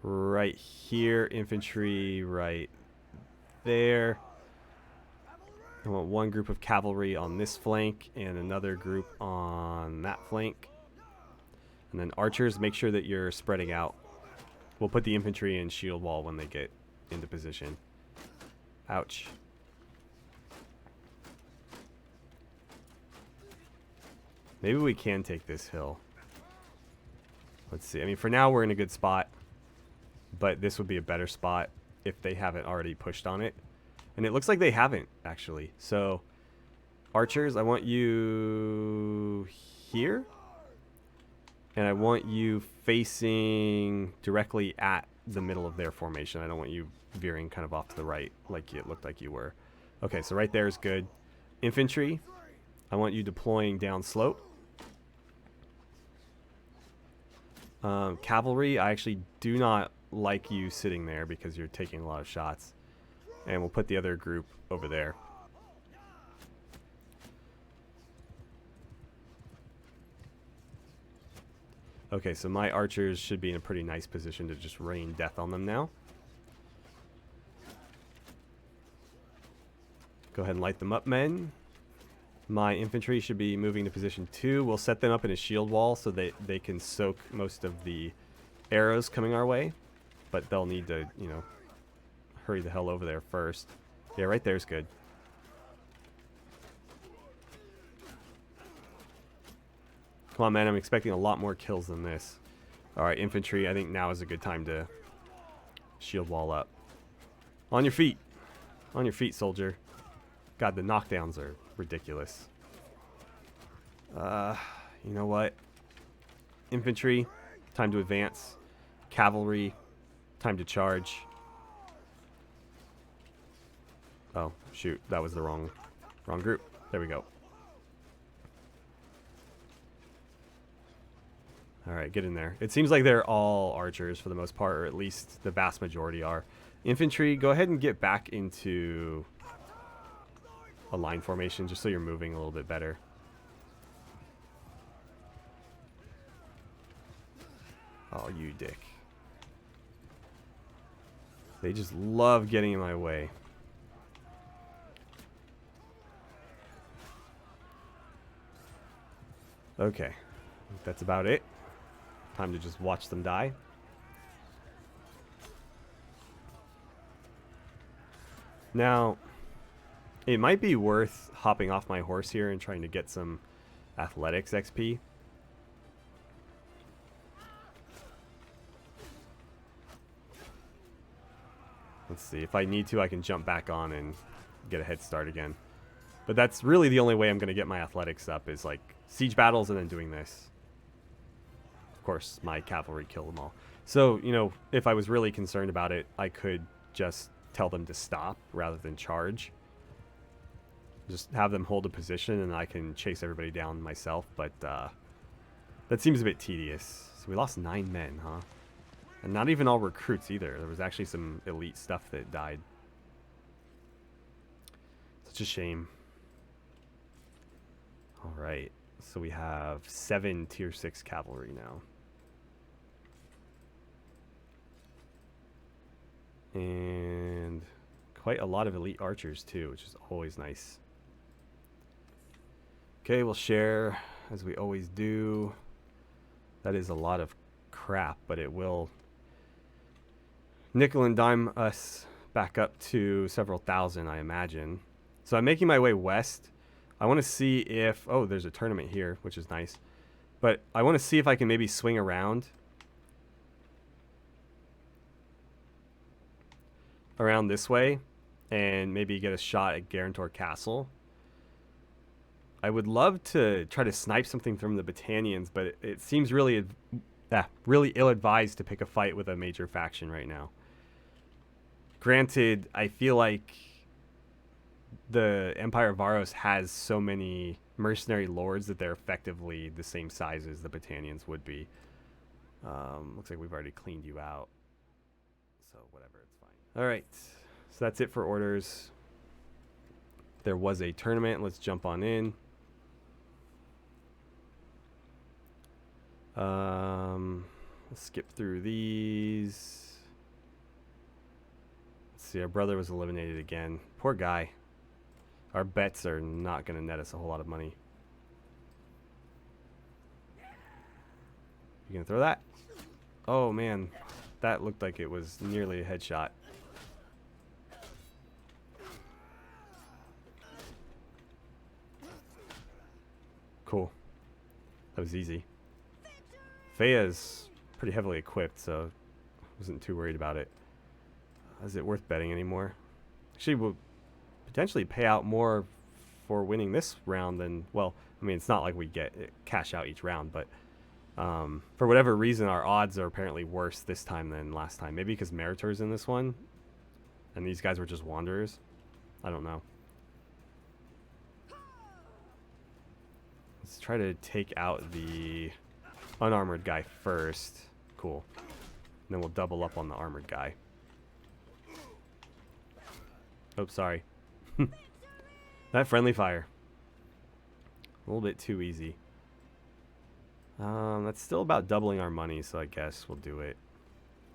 Speaker 1: right here, infantry right there. I want one group of cavalry on this flank and another group on that flank. And then archers, make sure that you're spreading out. We'll put the infantry in shield wall when they get into position. Ouch. Maybe we can take this hill. Let's see. I mean, for now we're in a good spot, but this would be a better spot if they haven't already pushed on it. And it looks like they haven't, actually. So, archers, I want you here. And I want you facing directly at the middle of their formation. I don't want you veering kind of off to the right like it looked like you were. Okay, so right there is good. Infantry, I want you deploying down slope. Cavalry, I actually do not like you sitting there because you're taking a lot of shots. And we'll put the other group over there. Okay, so my archers should be in a pretty nice position to just rain death on them now. Go ahead and light them up, men. My infantry should be moving to position 2. We'll set them up in a shield wall so that they can soak most of the arrows coming our way. But they'll need to, you know, hurry the hell over there first. Yeah, right there's good. Come on, man. I'm expecting a lot more kills than this. Alright, infantry. I think now is a good time to shield wall up. On your feet. On your feet, soldier. God, the knockdowns are ridiculous. You know what? Infantry, time to advance. Cavalry, time to charge. Oh, shoot. That was the wrong group. There we go. Alright, get in there. It seems like they're all archers for the most part, or at least the vast majority are. Infantry, go ahead and get back into a line formation just so you're moving a little bit better. Oh, you dick. They just love getting in my way. Okay. That's about it. Time to just watch them die. Now, it might be worth hopping off my horse here and trying to get some athletics XP. Let's see. If I need to, I can jump back on and get a head start again. But that's really the only way I'm going to get my athletics up is like siege battles and then doing this. Of course, my cavalry kill them all. So, you know, if I was really concerned about it, I could just tell them to stop rather than charge. Just have them hold a position and I can chase everybody down myself. But that seems a bit tedious. So we lost 9 men, huh? And not even all recruits either. There was actually some elite stuff that died. Such a shame. Alright. So we have 7 tier 6 cavalry now. And quite a lot of elite archers too, which is always nice. Okay, we'll share as we always do. That is a lot of crap, but it will nickel and dime us back up to several thousand, I imagine. So I'm making my way west. I want to see if... Oh, there's a tournament here, which is nice. But I want to see if I can maybe swing around this way and maybe get a shot at Guarantor Castle. I would love to try to snipe something from the Battanians, but it seems really ill-advised to pick a fight with a major faction right now. Granted, I feel like the Empire of Varos has so many mercenary lords that they're effectively the same size as the Battanians would be. Looks like we've already cleaned you out. So whatever, it's fine. Alright, so that's it for orders. There was a tournament. Let's jump on in. Let's skip through these. Let's see, our brother was eliminated again. Poor guy. Our bets are not going to net us a whole lot of money. You gonna throw that? Oh man, that looked like it was nearly a headshot. Cool. That was easy. Fea's pretty heavily equipped, so wasn't too worried about it. Is it worth betting anymore? Actually, we'll potentially pay out more for winning this round than, well, I mean, it's not like we get cash out each round, but for whatever reason, our odds are apparently worse this time than last time. Maybe because Meritor's in this one, and these guys were just Wanderers. I don't know. Let's try to take out the unarmored guy first. Cool. And then we'll double up on the armored guy. Oh, sorry. That friendly fire. A little bit too easy. That's still about doubling our money, so I guess we'll do it.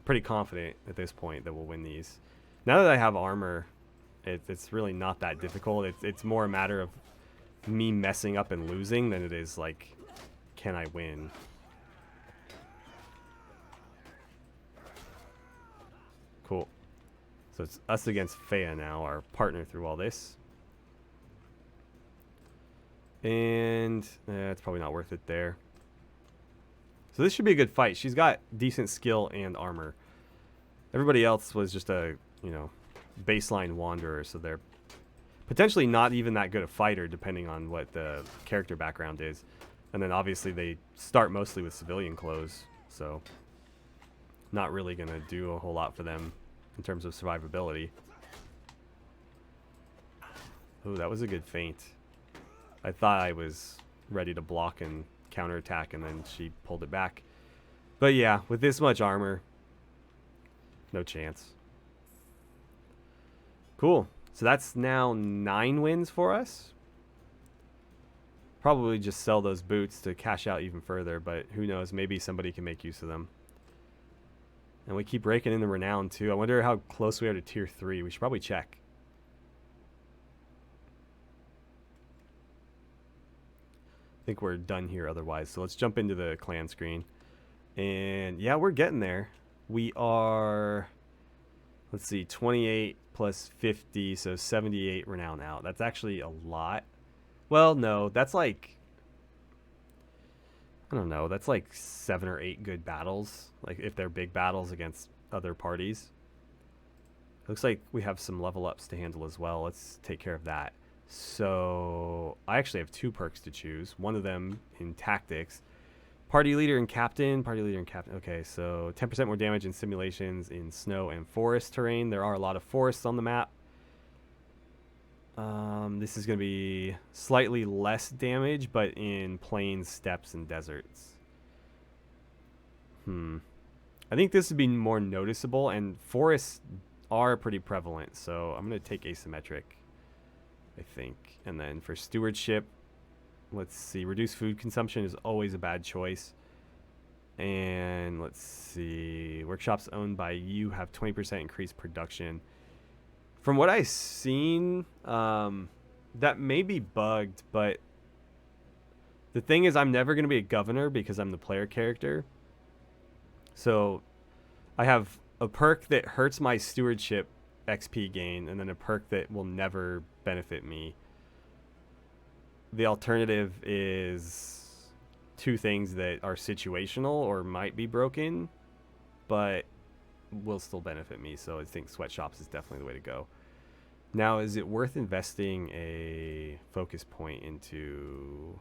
Speaker 1: Pretty confident at this point that we'll win these. Now that I have armor, it's really not that difficult. It's more a matter of me messing up and losing than it is like, can I win? Cool. So it's us against Fea now, our partner through all this. And it's probably not worth it there. So this should be a good fight. She's got decent skill and armor. Everybody else was just a, you know, baseline wanderer, so they're potentially not even that good a fighter depending on what the character background is. And then obviously they start mostly with civilian clothes, so not really going to do a whole lot for them in terms of survivability. Oh, that was a good feint. I thought I was ready to block and counterattack, and then she pulled it back. But yeah, with this much armor, no chance. Cool. So that's now 9 wins for us. Probably just sell those boots to cash out even further, but who knows? Maybe somebody can make use of them. And we keep raking in the renown too. I wonder how close we are to tier 3. We should probably check. I think we're done here otherwise. So let's jump into the clan screen. And yeah, we're getting there. We are, let's see, 28 plus 50, so 78 renown out. That's actually a lot. Well, no, that's like, I don't know, that's like 7 or 8 good battles, like if they're big battles against other parties. Looks like we have some level ups to handle as well. Let's take care of that. So I actually have 2 perks to choose. One of them in tactics. Party leader and captain. Party leader and captain. Okay, so 10% more damage in simulations in snow and forest terrain. There are a lot of forests on the map. This is going to be slightly less damage, but in plains, steppes, and deserts. I think this would be more noticeable, and forests are pretty prevalent, so I'm going to take asymmetric, I think. And then for stewardship, let's see, reduced food consumption is always a bad choice. And let's see, workshops owned by you have 20% increased production. From what I've seen, that may be bugged, but the thing is I'm never going to be a governor because I'm the player character. So I have a perk that hurts my stewardship XP gain, and then a perk that will never benefit me. The alternative is 2 things that are situational or might be broken, but will still benefit me. So I think sweatshops is definitely the way to go. Now, is it worth investing a focus point into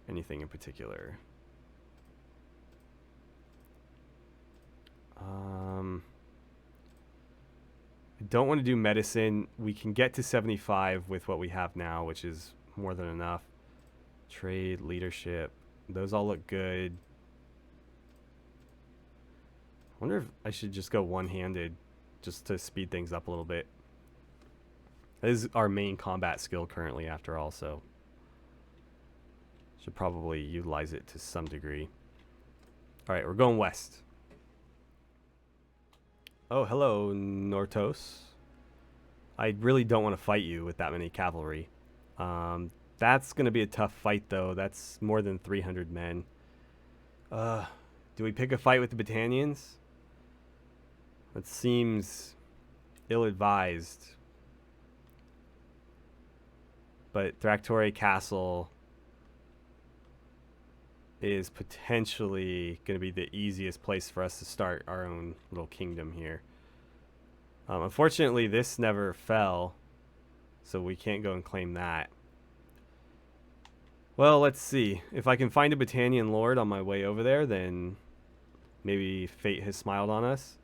Speaker 1: anything in particular? I don't want to do medicine. We can get to 75 with what we have now, which is more than enough. Trade, leadership, those all look good. I wonder if I should just go one-handed just to speed things up a little bit. That is our main combat skill currently, after all, so should probably utilize it to some degree. All right, we're going west. Oh, hello, Nortos. I really don't want to fight you with that many cavalry. That's going to be a tough fight, though. That's more than 300 men. Do we pick a fight with the Battanians? That seems ill-advised. But Thractori Castle is potentially going to be the easiest place for us to start our own little kingdom here. Unfortunately, this never fell, so we can't go and claim that. Well, let's see. If I can find a Battanian Lord on my way over there, then maybe fate has smiled on us.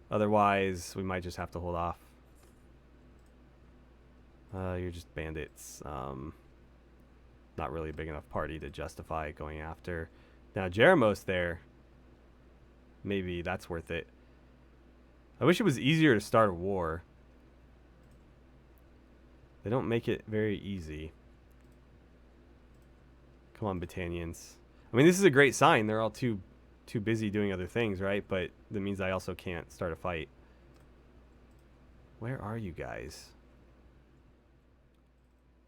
Speaker 1: Otherwise, we might just have to hold off. You're just bandits. Not really a big enough party to justify going after. Now, Jeremos there. Maybe that's worth it. I wish it was easier to start a war. They don't make it very easy. Come on, Battanians. I mean, this is a great sign. They're all too busy doing other things, right? But that means I also can't start a fight. Where are you guys?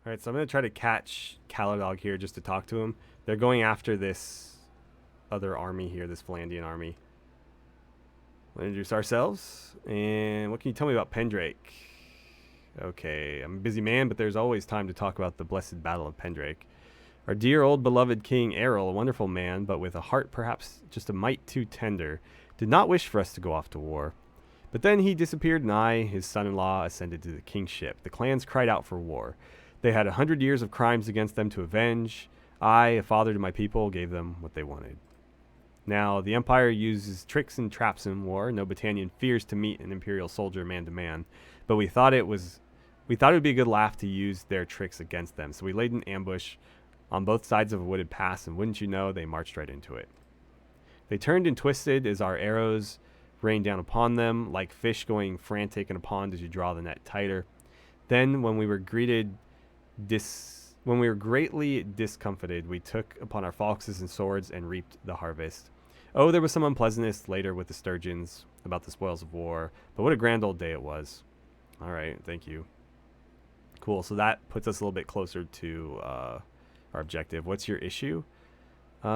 Speaker 1: Alright, so I'm going to try to catch Caladog here just to talk to him. They're going after this other army here, this Valandian army. We'll introduce ourselves. And what can you tell me about Pendrake? Okay, I'm a busy man, but there's always time to talk about the blessed battle of Pendrake. Our dear old beloved King Errol, a wonderful man, but with a heart perhaps just a mite too tender, did not wish for us to go off to war. But then he disappeared, and I, his son-in-law, ascended to the kingship. The clans cried out for war. They had 100 years of crimes against them to avenge. I, a father to my people, gave them what they wanted. Now, the Empire uses tricks and traps in war. No Battanian fears to meet an Imperial soldier man to man. But we thought it would be a good laugh to use their tricks against them. So we laid an ambush on both sides of a wooded pass, and wouldn't you know, they marched right into it. They turned and twisted as our arrows rained down upon them, like fish going frantic in a pond as you draw the net tighter. Then, when we were greatly discomfited, we took upon our falxes and swords and reaped the harvest. Oh, there was some unpleasantness later with the sturgeons about the spoils of war, but what a grand old day it was. All right, thank you. Cool, so that puts us a little bit closer to our objective. What's your issue? He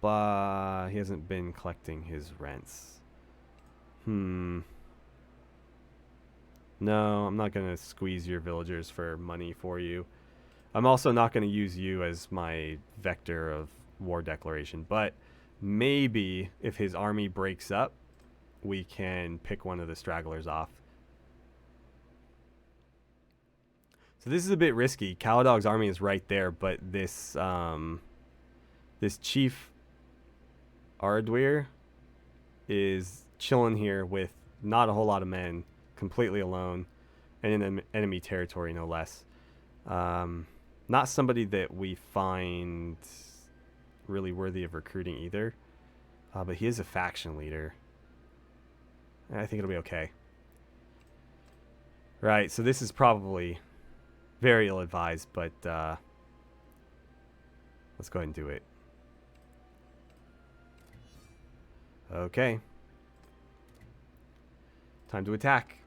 Speaker 1: hasn't been collecting his rents. No, I'm not going to squeeze your villagers for money for you. I'm also not going to use you as my vector of war declaration, but maybe if his army breaks up, we can pick one of the stragglers off. So this is a bit risky. Caladog's army is right there, but this this chief Ardwir is chilling here with not a whole lot of men, completely alone, and in enemy territory, no less. Not somebody that we find really worthy of recruiting either, but he is a faction leader. And I think it'll be okay. Right, so this is probably very ill-advised, but let's go ahead and do it. Okay. Time to attack.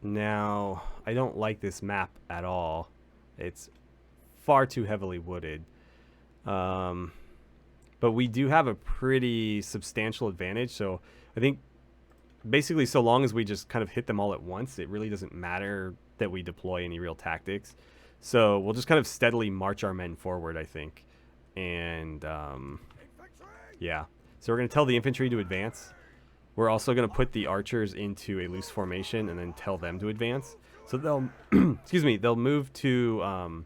Speaker 1: Now, I don't like this map at all. It's far too heavily wooded. But we do have a pretty substantial advantage, so I think basically so long as we just kind of hit them all at once, it really doesn't matter that we deploy any real tactics. So we'll just kind of steadily march our men forward, I think. And yeah, so we're going to tell the infantry to advance. We're also going to put the archers into a loose formation and then tell them to advance. So they'll excuse me, they'll move to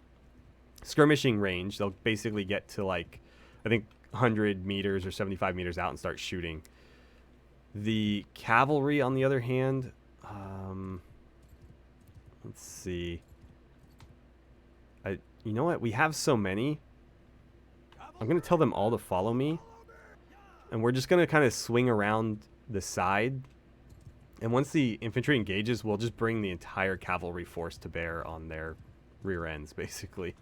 Speaker 1: skirmishing range. They'll basically get to, like, I think 100 meters or 75 meters out and start shooting. The cavalry, on the other hand, let's see. You know what? We have so many. I'm going to tell them all to follow me. And we're just going to kind of swing around the side. And once the infantry engages, we'll just bring the entire cavalry force to bear on their rear ends, basically.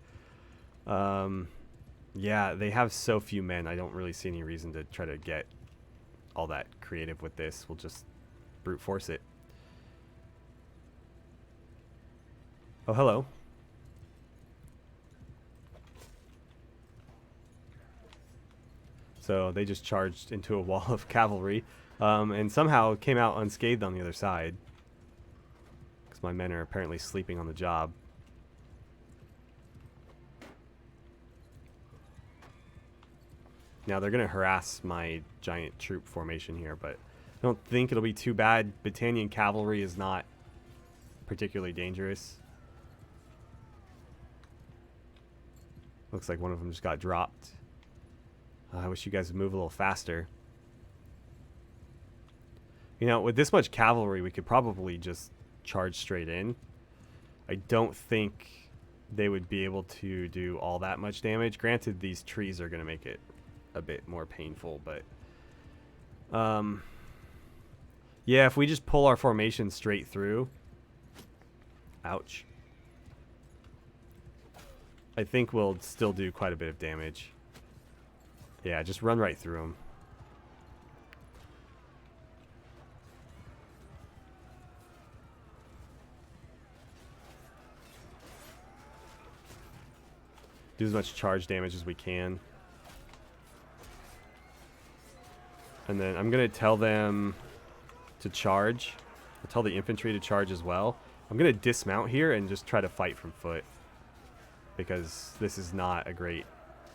Speaker 1: Yeah, they have so few men. I don't really see any reason to try to get all that creative with this. We'll just brute force it. Oh, hello. So they just charged into a wall of cavalry. And somehow came out unscathed on the other side. Because my men are apparently sleeping on the job. Now they're going to harass my giant troop formation here, but I don't think it'll be too bad. Battanian cavalry is not particularly dangerous. Looks like one of them just got dropped. I wish you guys would move a little faster. You know, with this much cavalry, we could probably just charge straight in. I don't think they would be able to do all that much damage. Granted, these trees are going to make it a bit more painful, but yeah, if we just pull our formation straight through, ouch, I think we'll still do quite a bit of damage. Yeah, just run right through them. Do as much charge damage as we can. And then I'm going to tell them to charge. I'll tell the infantry to charge as well. I'm going to dismount here and just try to fight from foot, because this is not a great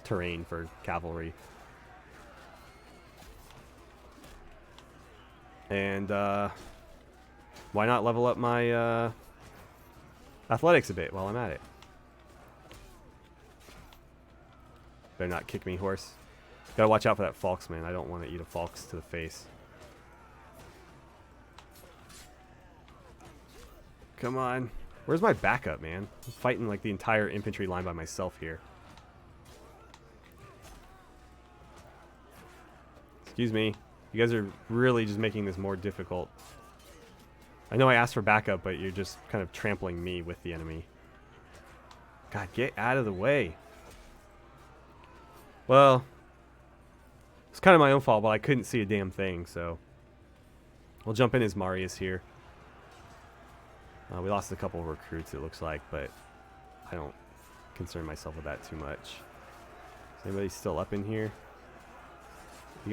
Speaker 1: terrain for cavalry. And why not level up my athletics a bit while I'm at it? Better not kick me, horse. Gotta watch out for that Falksman. I don't want to eat a Falks to the face. Come on. Where's my backup, man? I'm fighting like the entire infantry line by myself here. Excuse me. You guys are really just making this more difficult. I know I asked for backup, but you're just kind of trampling me with the enemy. God, get out of the way. Well, it's kind of my own fault, but I couldn't see a damn thing, so we'll jump in as Marius here. We lost a couple of recruits, it looks like, but I don't concern myself with that too much. Is anybody still up in here?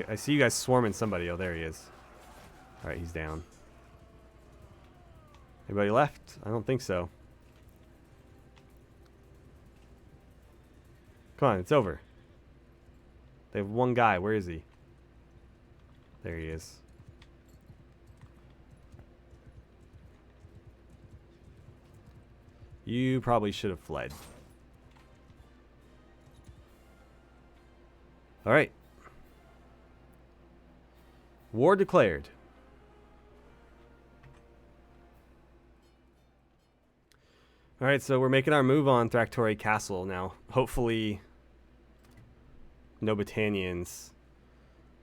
Speaker 1: I see you guys swarming somebody. Oh, there he is. Alright, he's down. Anybody left? I don't think so. Come on, it's over. They have one guy. Where is he? There he is. You probably should have fled. Alright. War declared. Alright, so we're making our move on Thractori Castle now. Hopefully no Battanians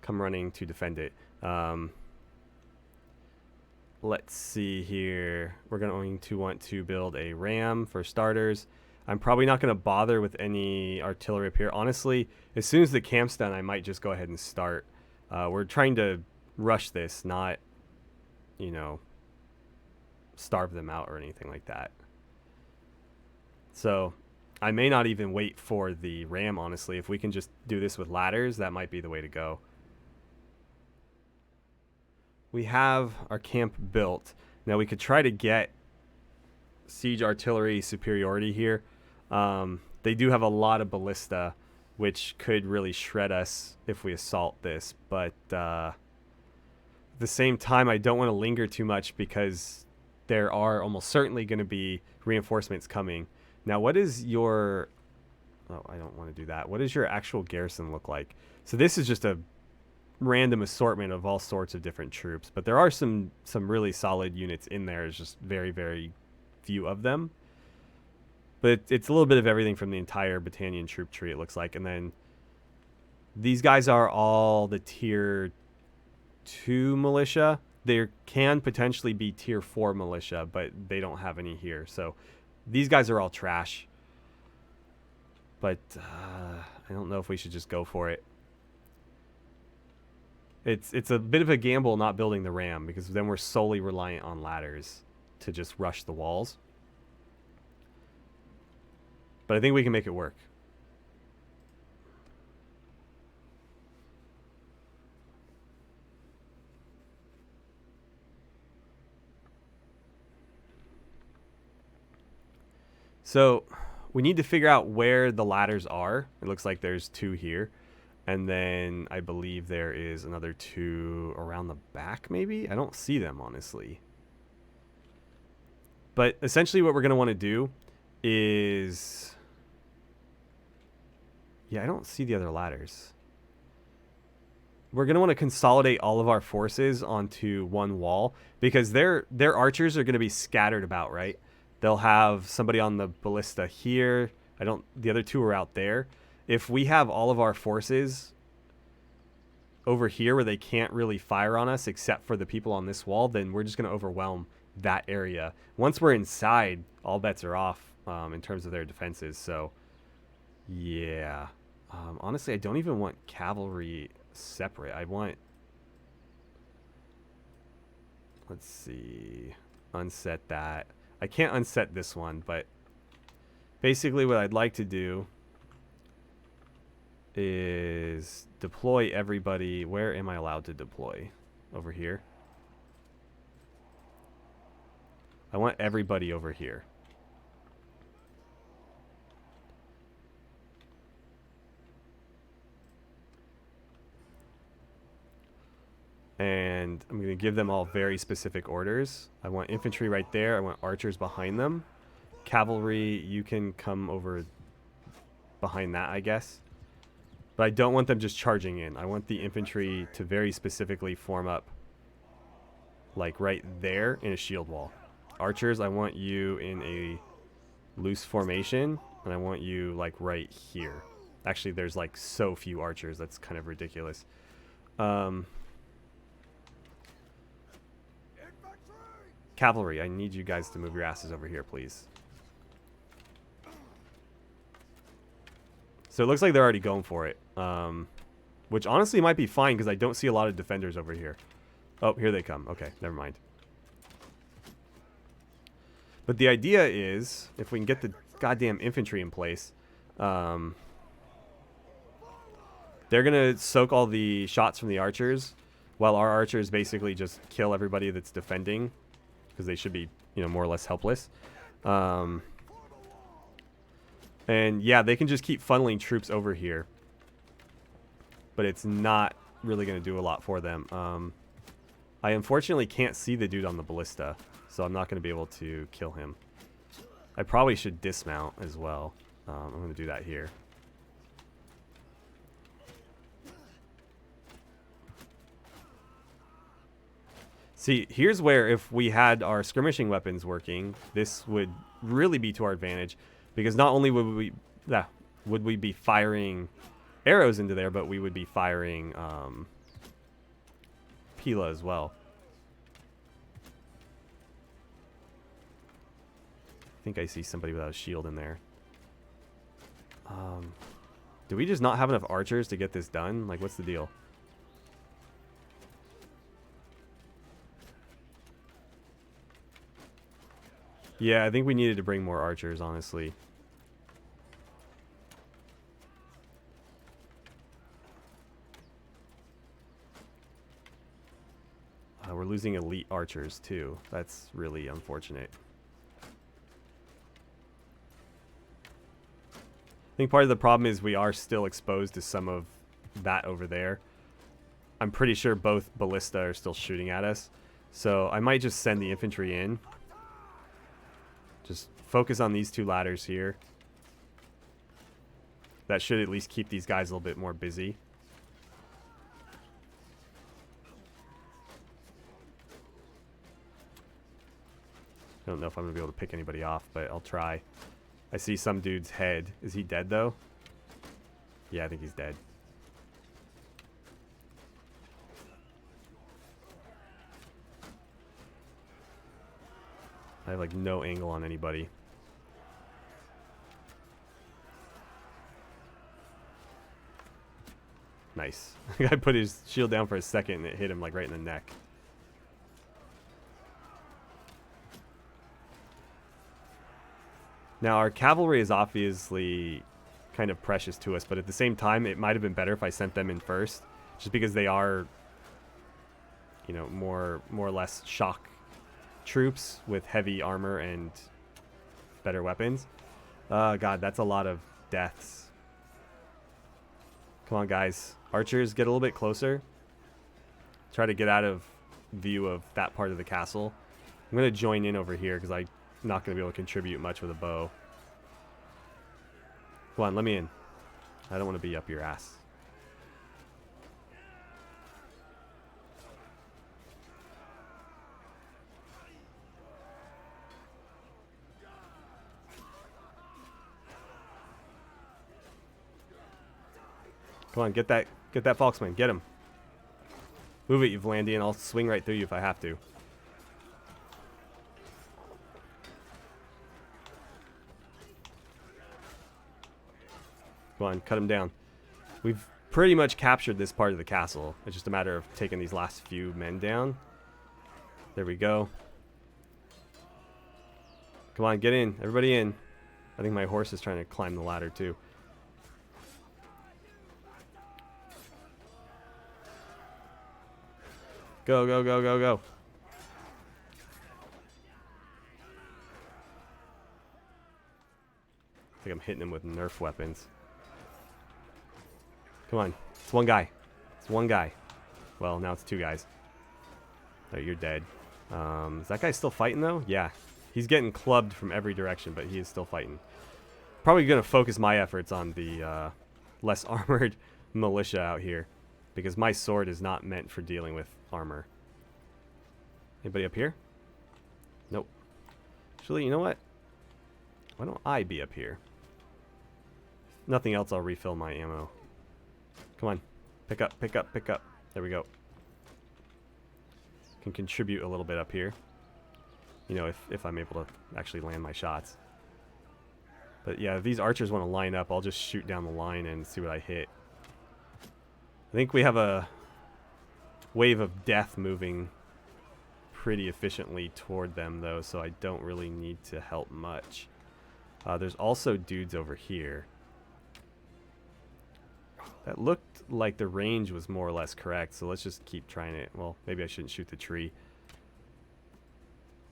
Speaker 1: come running to defend it. Let's see here. We're going to want to build a ram for starters. I'm probably not going to bother with any artillery up here. Honestly, as soon as the camp's done, I might just go ahead and start. We're trying to rush this, not, you know, starve them out or anything like that. So I may not even wait for the ram, honestly. If we can just do this with ladders, that might be the way to go. We have our camp built. Now we could try to get siege artillery superiority here. They do have a lot of ballista, which could really shred us if we assault this. But at the same time, I don't want to linger too much because there are almost certainly going to be reinforcements coming. Now, what is your... Oh, I don't want to do that. What does your actual garrison look like? So this is just a random assortment of all sorts of different troops, but there are some really solid units in there. It's just very, very few of them. But it's a little bit of everything from the entire Battanian troop tree, it looks like. And then these guys are all the tier 2 militia. There can potentially be tier 4 militia, but they don't have any here. So these guys are all trash. But I don't know if we should just go for it. It's a bit of a gamble not building the ram, because then we're solely reliant on ladders to just rush the walls. But I think we can make it work. So we need to figure out where the ladders are. It looks like there's 2 here. And then I believe there is another 2 around the back, maybe? I don't see them, honestly. But essentially what we're going to want to do is... Yeah, I don't see the other ladders. We're going to want to consolidate all of our forces onto one wall, because their archers are going to be scattered about, right? They'll have somebody on the ballista here. The other 2 are out there. If we have all of our forces over here where they can't really fire on us except for the people on this wall, then we're just going to overwhelm that area. Once we're inside, all bets are off in terms of their defenses. So, yeah. Honestly, I don't even want cavalry separate. I want... Let's see. Unset that. I can't unset this one, but basically what I'd like to do is deploy everybody. Where am I allowed to deploy? Over here. I want everybody over here. And I'm going to give them all very specific orders. I want infantry right there. I want archers behind them. Cavalry, you can come over behind that, I guess. But I don't want them just charging in. I want the infantry to very specifically form up, like right there in a shield wall. Archers, I want you in a loose formation, and I want you like right here. Actually, there's like so few archers. That's kind of ridiculous. Cavalry, I need you guys to move your asses over here, please. So it looks like they're already going for it. Which honestly might be fine, because I don't see a lot of defenders over here. Oh, here they come. Okay, never mind. But the idea is, if we can get the goddamn infantry in place, they're going to soak all the shots from the archers, while our archers basically just kill everybody that's defending, because they should be, you know, more or less helpless. And yeah, they can just keep funneling troops over here, but it's not really going to do a lot for them. I unfortunately can't see the dude on the ballista, so I'm not going to be able to kill him. I probably should dismount as well. I'm going to do that here. See, here's where if we had our skirmishing weapons working, this would really be to our advantage, because not only would we be firing arrows into there, but we would be firing Pila as well. I think I see somebody without a shield in there. Do we just not have enough archers to get this done? Like, what's the deal? Yeah, I think we needed to bring more archers, honestly. We're losing elite archers, too. That's really unfortunate. I think part of the problem is we are still exposed to some of that over there. I'm pretty sure both ballista are still shooting at us. So I might just send the infantry in. Just focus on these 2 ladders here. That should at least keep these guys a little bit more busy. I don't know if I'm going to be able to pick anybody off, but I'll try. I see some dude's head. Is he dead, though? Yeah, I think he's dead. I have, like, no angle on anybody. Nice. The guy put his shield down for a second, and it hit him, like, right in the neck. Now, our cavalry is obviously kind of precious to us, but at the same time, it might have been better if I sent them in first, just because they are, you know, more or less shock troops with heavy armor and better weapons. Oh, God, that's a lot of deaths. Come on, guys. Archers, get a little bit closer. Try to get out of view of that part of the castle. I'm going to join in over here because I'm not going to be able to contribute much with a bow. Come on, let me in. I don't want to be up your ass. Come on, get that Falksman. Get him. Move it, you Vlandian. I'll swing right through you if I have to. Come on, cut him down. We've pretty much captured this part of the castle. It's just a matter of taking these last few men down. There we go. Come on, get in. Everybody in. I think my horse is trying to climb the ladder too. Go, go, go, go, go. I think I'm hitting him with Nerf weapons. Come on. It's one guy. It's one guy. Well, now it's two guys. Oh, you're dead. Is that guy still fighting, though? Yeah. He's getting clubbed from every direction, but he is still fighting. Probably going to focus my efforts on the less armored militia out here, because my sword is not meant for dealing with armor. Anybody up here? Nope. Actually, you know what? Why don't I be up here? If nothing else, I'll refill my ammo. Come on. Pick up, pick up, pick up. There we go. Can contribute a little bit up here. You know, if I'm able to actually land my shots. But yeah, if these archers want to line up, I'll just shoot down the line and see what I hit. I think we have a wave of death moving pretty efficiently toward them, though, so I don't really need to help much. There's also dudes over here. That looked like the range was more or less correct, so let's just keep trying it. Well, maybe I shouldn't shoot the tree.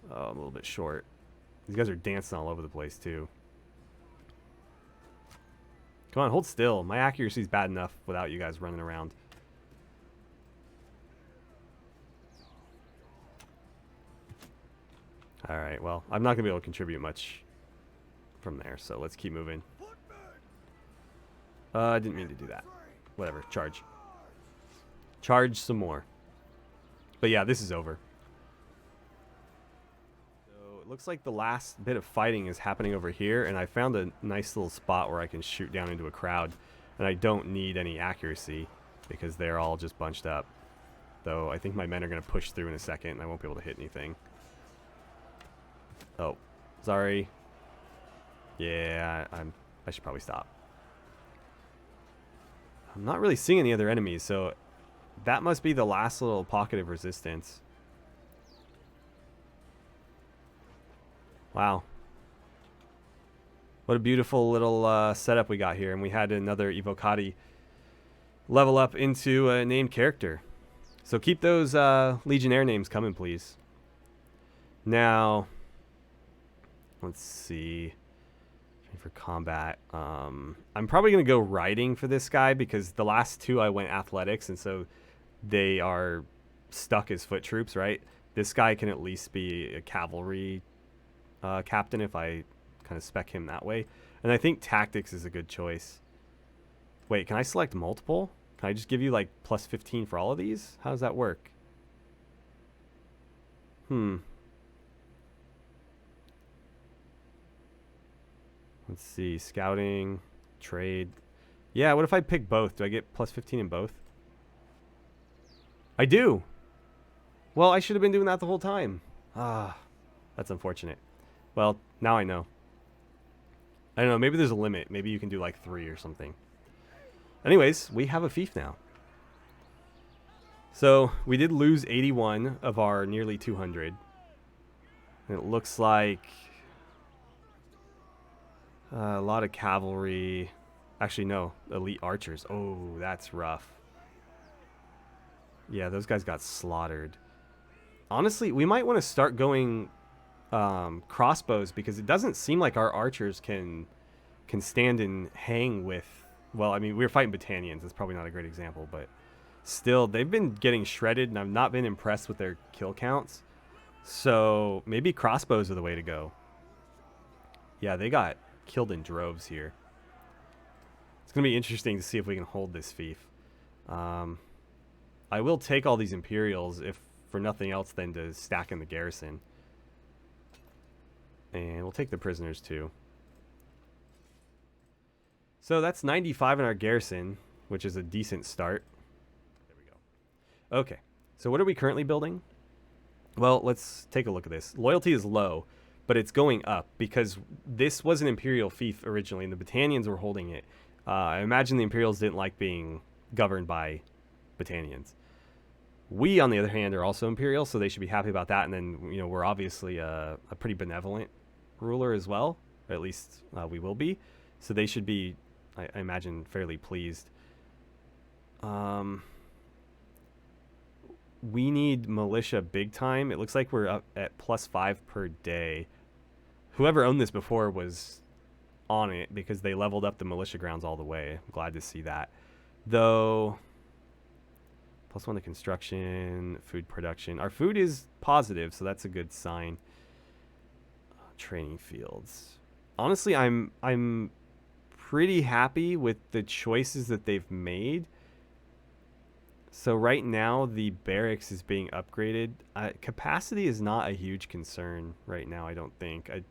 Speaker 1: Oh, I'm a little bit short. These guys are dancing all over the place, too. Come on, hold still. My accuracy's bad enough without you guys running around. Alright, well, I'm not going to be able to contribute much from there, so let's keep moving. I didn't mean to do that. Whatever, charge. Charge some more. But yeah, this is over. So it looks like the last bit of fighting is happening over here, and I found a nice little spot where I can shoot down into a crowd, and I don't need any accuracy because they're all just bunched up. Though I think my men are going to push through in a second, and I won't be able to hit anything. Oh, sorry. Yeah, I should probably stop. I'm not really seeing any other enemies, so that must be the last little pocket of resistance. Wow. What a beautiful little setup we got here. And we had another Evocati level up into a named character. So keep those Legionnaire names coming, please. Now, let's see. For combat, I'm probably going to go riding for this guy because the last two I went athletics, and so they are stuck as foot troops, right? This guy can at least be a cavalry captain if I kind of spec him that way. And I think tactics is a good choice. Wait, can I select multiple? Can I just give you like plus 15 for all of these? How does that work? Let's see, scouting, trade. Yeah, what if I pick both? Do I get plus 15 in both? I do. Well, I should have been doing that the whole time. Ah, that's unfortunate. Well, now I know. I don't know, maybe there's a limit. Maybe you can do like 3 or something. Anyways, we have a fief now. So, we did lose 81 of our nearly 200. And it looks like a lot of cavalry. Actually, no. Elite archers. Oh, that's rough. Yeah, those guys got slaughtered. Honestly, we might want to start going crossbows because it doesn't seem like our archers can can stand and hang with, well, I mean, we were fighting Battanians. That's probably not a great example, but still, they've been getting shredded, and I've not been impressed with their kill counts. So maybe crossbows are the way to go. Yeah, they got killed in droves here. It's going to be interesting to see if we can hold this fief. I will take all these Imperials, if for nothing else than to stack in the garrison. And we'll take the prisoners too. So that's 95 in our garrison, which is a decent start. There we go. Okay, so what are we currently building? Well, let's take a look at this. Loyalty is low, but it's going up because this was an Imperial fief originally, and the Battanians were holding it. I imagine the Imperials didn't like being governed by Battanians. We, on the other hand, are also Imperial, so they should be happy about that. And then, you know, we're obviously a pretty benevolent ruler as well, or at least we will be. So they should be, I imagine, fairly pleased. We need militia big time. It looks like we're up at +5 per day. Whoever owned this before was on it because they leveled up the militia grounds all the way. I'm glad to see that. Though, +1 to construction, food production. Our food is positive, so that's a good sign. Training fields. Honestly, I'm pretty happy with the choices that they've made. So right now, the barracks is being upgraded. Capacity is not a huge concern right now, I don't think. I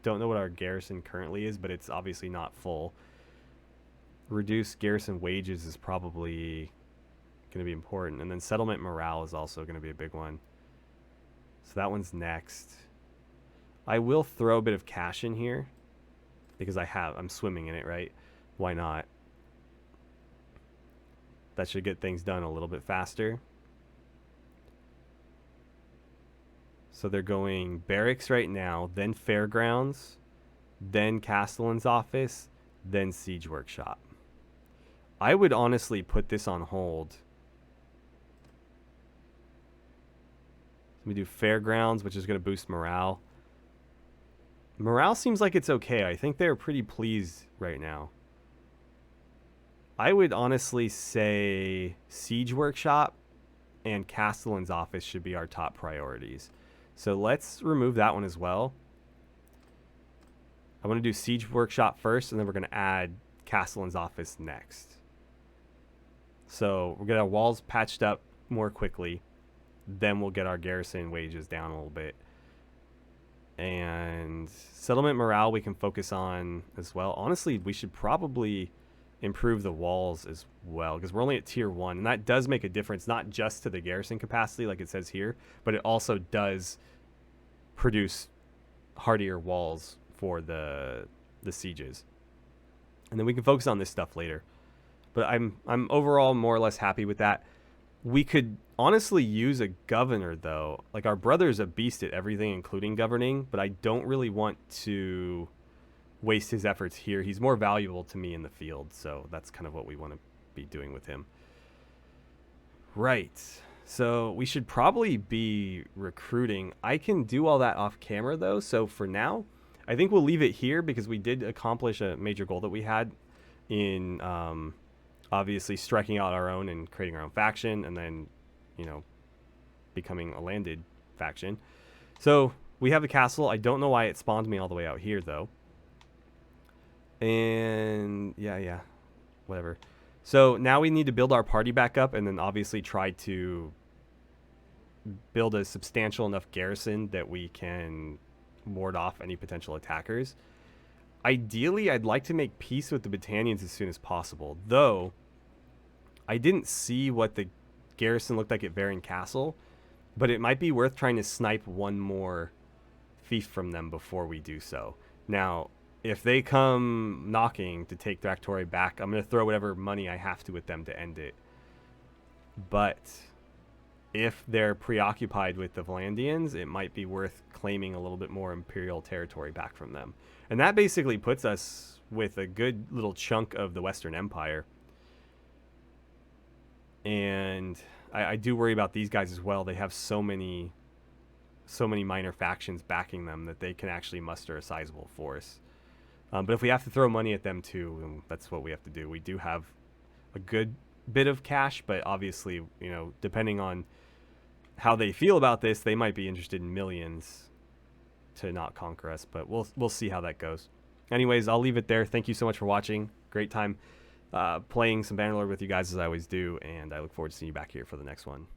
Speaker 1: don't know what our garrison currently is, but it's obviously not full. Reduce garrison wages is probably going to be important. And then settlement morale is also going to be a big one. So that one's next. I will throw a bit of cash in here because I'm swimming in it, right? Why not? That should get things done a little bit faster. So they're going barracks right now, then fairgrounds, then castellan's office, then siege workshop. I would honestly put this on hold. We do fairgrounds, which is going to boost morale. Morale seems like it's okay. I think they're pretty pleased right now. I would honestly say siege workshop and castellan's office should be our top priorities. So let's remove that one as well. I want to do siege workshop first, and then we're going to add castellan's office next. So we'll get our walls patched up more quickly. Then we'll get our garrison wages down a little bit. And settlement morale we can focus on as well. Honestly, we should probably improve the walls as well, because we're only at tier 1, and that does make a difference, not just to the garrison capacity like it says here, but it also does produce hardier walls for the sieges. And then we can focus on this stuff later. But I'm overall more or less happy with that. We could honestly use a governor though. Like, our brother's a beast at everything, including governing, but I don't really want to waste his efforts here. He's more valuable to me in the field, so that's kind of what we want to be doing with him. Right. So we should probably be recruiting. I can do all that off camera though, so for now, I think we'll leave it here because we did accomplish a major goal that we had in obviously striking out our own and creating our own faction, and then, you know, becoming a landed faction. So we have the castle. I don't know why it spawned me all the way out here though. And yeah, whatever. So now we need to build our party back up, and then obviously try to build a substantial enough garrison that we can ward off any potential attackers. Ideally, I'd like to make peace with the Battanians as soon as possible, though I didn't see what the garrison looked like at Varin Castle, but it might be worth trying to snipe one more fief from them before we do so. Now, if they come knocking to take Thractori back, I'm going to throw whatever money I have to with them to end it. But if they're preoccupied with the Valandians, it might be worth claiming a little bit more Imperial territory back from them. And that basically puts us with a good little chunk of the Western Empire. And I do worry about these guys as well. They have so many minor factions backing them that they can actually muster a sizable force. But if we have to throw money at them too, then that's what we have to do. We do have a good bit of cash, but obviously, you know, depending on how they feel about this, they might be interested in millions to not conquer us, but we'll see how that goes. Anyways, I'll leave it there. Thank you so much for watching. Great time playing some Bannerlord with you guys, as I always do, and I look forward to seeing you back here for the next one.